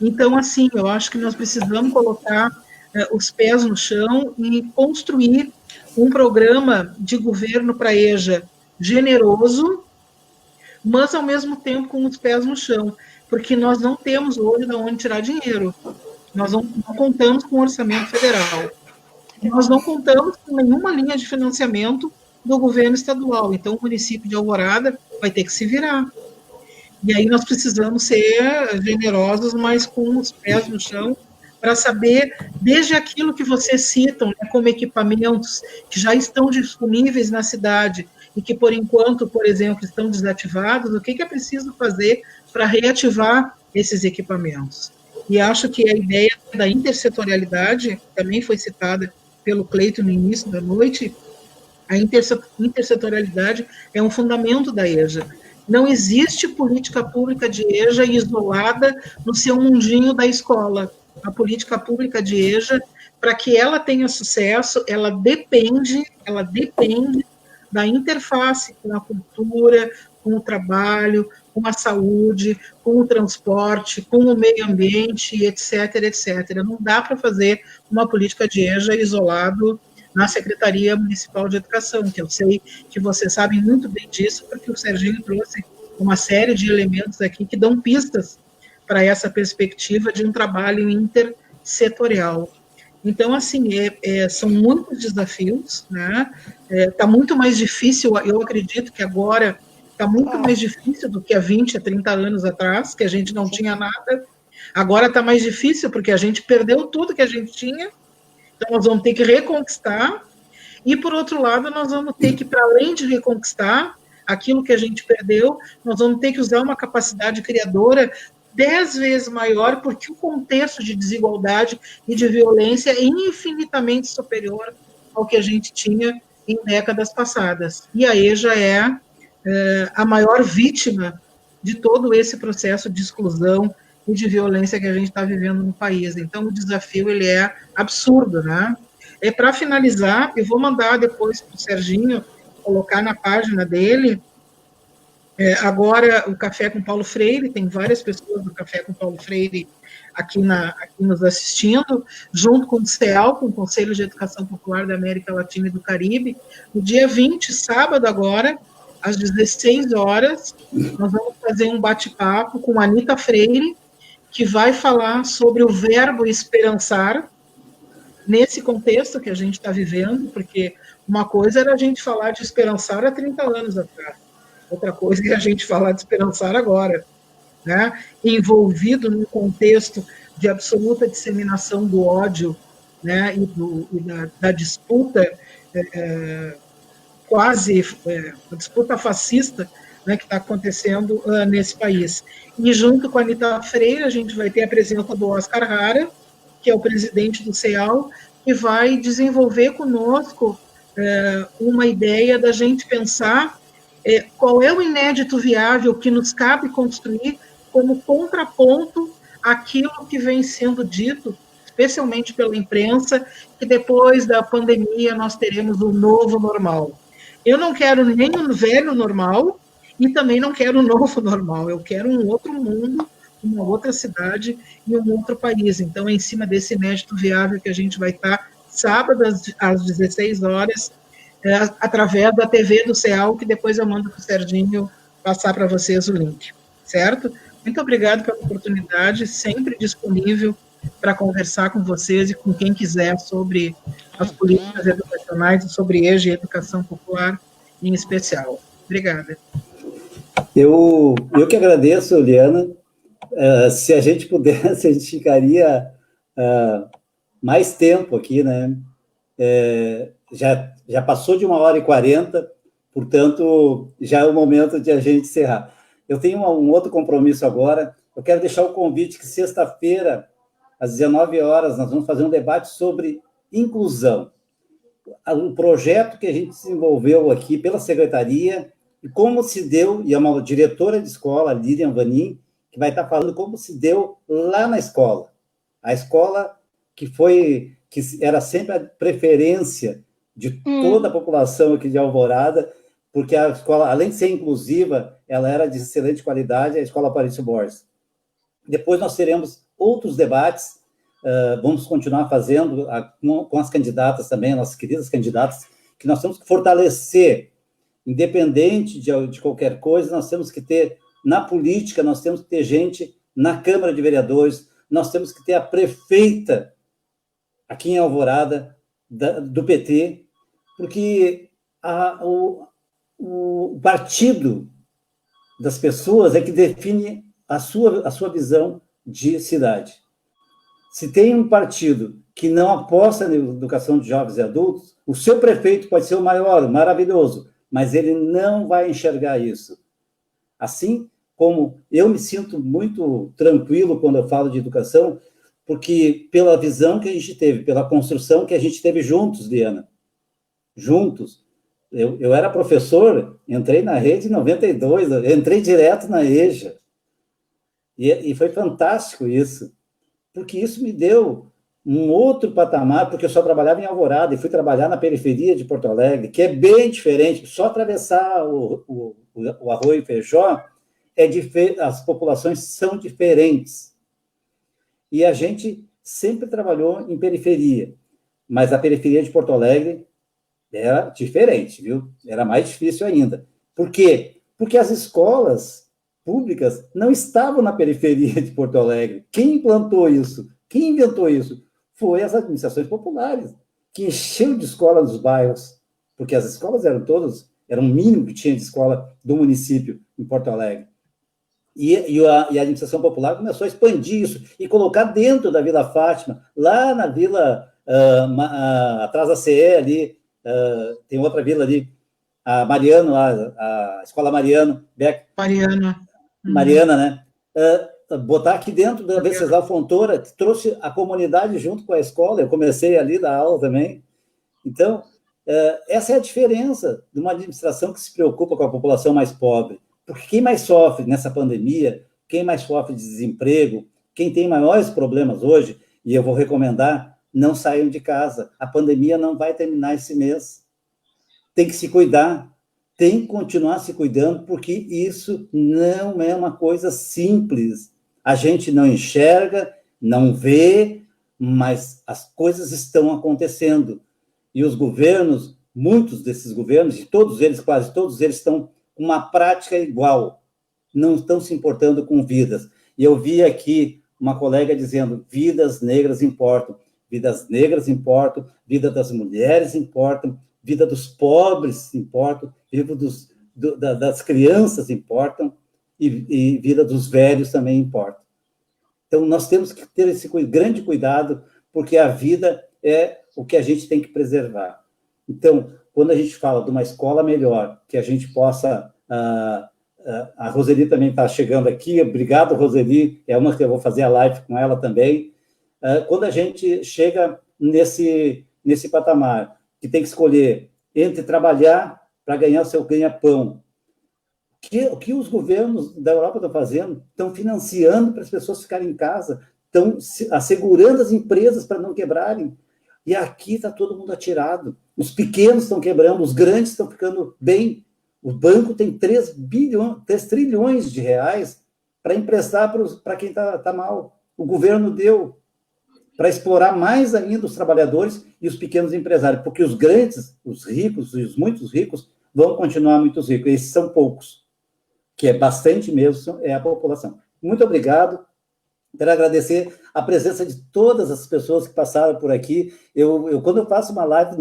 Então, assim, eu acho que nós precisamos colocar os pés no chão e construir um programa de governo para a EJA generoso, mas, ao mesmo tempo, com os pés no chão, porque nós não temos hoje de onde tirar dinheiro. Nós não contamos com o orçamento federal. Nós não contamos com nenhuma linha de financiamento do governo estadual. Então, o município de Alvorada vai ter que se virar. E aí nós precisamos ser generosos, mas com os pés no chão, para saber, desde aquilo que vocês citam, né, como equipamentos que já estão disponíveis na cidade e que, por enquanto, por exemplo, estão desativados, o que é preciso fazer para reativar esses equipamentos. E acho que a ideia da intersetorialidade, também foi citada pelo Cleiton no início da noite, a intersetorialidade é um fundamento da EJA. Não existe política pública de EJA isolada no seu mundinho da escola. A política pública de EJA, para que ela tenha sucesso, ela depende da interface com a cultura, com o trabalho, com a saúde, com o transporte, com o meio ambiente, etc., etc. Não dá para fazer uma política de EJA isolado na Secretaria Municipal de Educação, que eu sei que vocês sabem muito bem disso, porque o Serginho trouxe uma série de elementos aqui que dão pistas para essa perspectiva de um trabalho intersetorial. Então, assim, são muitos desafios, né? Está muito mais difícil, eu acredito que agora está muito mais difícil do que há 20, 30 anos atrás, que a gente não tinha nada. Agora está mais difícil, porque a gente perdeu tudo que a gente tinha, então nós vamos ter que reconquistar, e, por outro lado, nós vamos ter que, para além de reconquistar aquilo que a gente perdeu, nós vamos ter que usar uma capacidade criadora 10 vezes maior, porque o contexto de desigualdade e de violência é infinitamente superior ao que a gente tinha em décadas passadas. E a EJA é a maior vítima de todo esse processo de exclusão e de violência que a gente está vivendo no país. Então, o desafio ele é absurdo, né? Para finalizar, eu vou mandar depois para o Serginho colocar na página dele. Agora, o Café com Paulo Freire, tem várias pessoas do Café com Paulo Freire aqui nos assistindo, junto com o CEAL, com o Conselho de Educação Popular da América Latina e do Caribe. No dia 20, sábado agora, às 16 horas, nós vamos fazer um bate-papo com a Anita Freire, que vai falar sobre o verbo esperançar, nesse contexto que a gente está vivendo, porque uma coisa era a gente falar de esperançar há 30 anos atrás, outra coisa é a gente falar de esperançar agora, né? Envolvido num contexto de absoluta disseminação do ódio, né? E da disputa, quase a disputa fascista, né, que está acontecendo nesse país. E junto com a Anita Freire, a gente vai ter a presença do Oscar Hara, que é o presidente do CEAL, que vai desenvolver conosco uma ideia da gente pensar qual é o inédito viável que nos cabe construir como contraponto àquilo que vem sendo dito, especialmente pela imprensa, que depois da pandemia nós teremos um novo normal. Eu não quero nem um velho normal e também não quero um novo normal, eu quero um outro mundo, uma outra cidade e um outro país. Então, é em cima desse inédito viável que a gente vai estar sábado às 16 horas, através da TV do CEAL, que depois eu mando para o Serginho passar para vocês o link, certo? Muito obrigado pela oportunidade, sempre disponível para conversar com vocês e com quem quiser sobre as políticas educacionais e sobre EJA e educação popular em especial. Obrigada. Eu que agradeço, Liana. Se a gente pudesse, a gente ficaria mais tempo aqui, né? Já passou de 1h40, portanto, já é o momento de a gente encerrar. Eu tenho um outro compromisso agora. Eu quero deixar o convite que sexta-feira, às 19 horas, nós vamos fazer um debate sobre inclusão. Um projeto que a gente desenvolveu aqui pela Secretaria e como se deu, e é uma diretora de escola, Lilian Vanin, que vai estar falando como se deu lá na escola. A escola que era sempre a preferência de toda a população aqui de Alvorada, porque a escola, além de ser inclusiva, ela era de excelente qualidade, a Escola Aparício Borges. Depois nós teremos outros debates, vamos continuar fazendo com as candidatas também, nossas queridas candidatas, que nós temos que fortalecer, independente de qualquer coisa, nós temos que ter, na política, nós temos que ter gente na Câmara de Vereadores, nós temos que ter a prefeita aqui em Alvorada, do PT, porque o partido das pessoas é que define a sua visão de cidade. Se tem um partido que não aposta na educação de jovens e adultos, o seu prefeito pode ser o maior, o maravilhoso, mas ele não vai enxergar isso. Assim como eu me sinto muito tranquilo quando eu falo de educação, porque pela visão que a gente teve, pela construção que a gente teve juntos, Liana, juntos. Eu era professor, entrei na rede em 92, entrei direto na EJA. E foi fantástico isso, porque isso me deu um outro patamar, porque eu só trabalhava em Alvorada e fui trabalhar na periferia de Porto Alegre, que é bem diferente, só atravessar o Arroio Feijó, as populações são diferentes. E a gente sempre trabalhou em periferia, mas a periferia de Porto Alegre era diferente, viu? Era mais difícil ainda. Por quê? Porque as escolas públicas não estavam na periferia de Porto Alegre. Quem implantou isso? Quem inventou isso? Foi as administrações populares, que encheu de escola nos bairros, porque as escolas eram o mínimo que tinha de escola do município em Porto Alegre. E a administração popular começou a expandir isso e colocar dentro da Vila Fátima, lá na vila, atrás da CE ali, tem outra vila ali, a Mariano, a Escola Mariano, Mariana, né? Botar aqui dentro da Venceslau Fontoura, que trouxe a comunidade junto com a escola, eu comecei ali da aula também. Então, essa é a diferença de uma administração que se preocupa com a população mais pobre. Porque quem mais sofre nessa pandemia, quem mais sofre de desemprego, quem tem maiores problemas hoje, e eu vou recomendar, não saiam de casa. A pandemia não vai terminar esse mês. Tem que se cuidar, tem que continuar se cuidando, porque isso não é uma coisa simples. A gente não enxerga, não vê, mas as coisas estão acontecendo. E os governos, muitos desses governos, e todos eles, quase todos eles, estão com uma prática igual, não estão se importando com vidas. E eu vi aqui uma colega dizendo, vidas negras importam, vida das mulheres importam, vida dos pobres importam, vida das crianças importam, e vida dos velhos também importa. Então, nós temos que ter esse grande cuidado, porque a vida é o que a gente tem que preservar. Então, quando a gente fala de uma escola melhor, que a gente possa... a Roseli também está chegando aqui, obrigado, Roseli, é uma que eu vou fazer a live com ela também. Quando a gente chega nesse patamar, que tem que escolher entre trabalhar para ganhar o seu ganha-pão, o que os governos da Europa estão fazendo? Estão financiando para as pessoas ficarem em casa, estão assegurando as empresas para não quebrarem. E aqui está todo mundo atirado. Os pequenos estão quebrando, os grandes estão ficando bem. O banco tem 3 trilhões de reais para emprestar para quem está mal. O governo deu para explorar mais ainda os trabalhadores e os pequenos empresários, porque os grandes, os ricos e os muitos ricos vão continuar muito ricos. Esses são poucos, que é bastante mesmo, é a população. Muito obrigado. Quero agradecer a presença de todas as pessoas que passaram por aqui. Quando eu faço uma live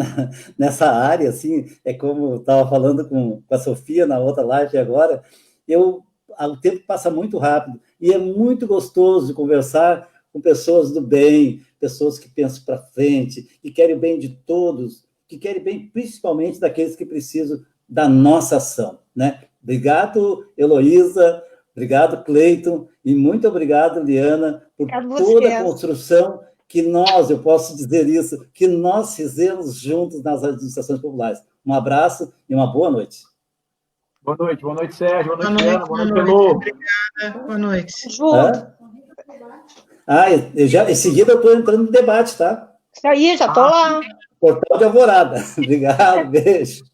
nessa área, assim, é como eu estava falando com a Sofia na outra live agora, o tempo passa muito rápido e é muito gostoso de conversar com pessoas do bem, pessoas que pensam para frente, que querem o bem de todos, que querem bem principalmente daqueles que precisam da nossa ação, né? Obrigado, Heloísa. Obrigado, Cleiton, e muito obrigado, Liana, por toda a construção que eu posso dizer isso, que nós fizemos juntos nas administrações populares. Um abraço e uma boa noite. Boa noite, Sérgio, boa noite, Liana, boa noite, Elô. Obrigada, boa noite. Em seguida eu estou entrando no debate, tá? Isso aí, já estou lá. Portal de Alvorada. Obrigado, beijo.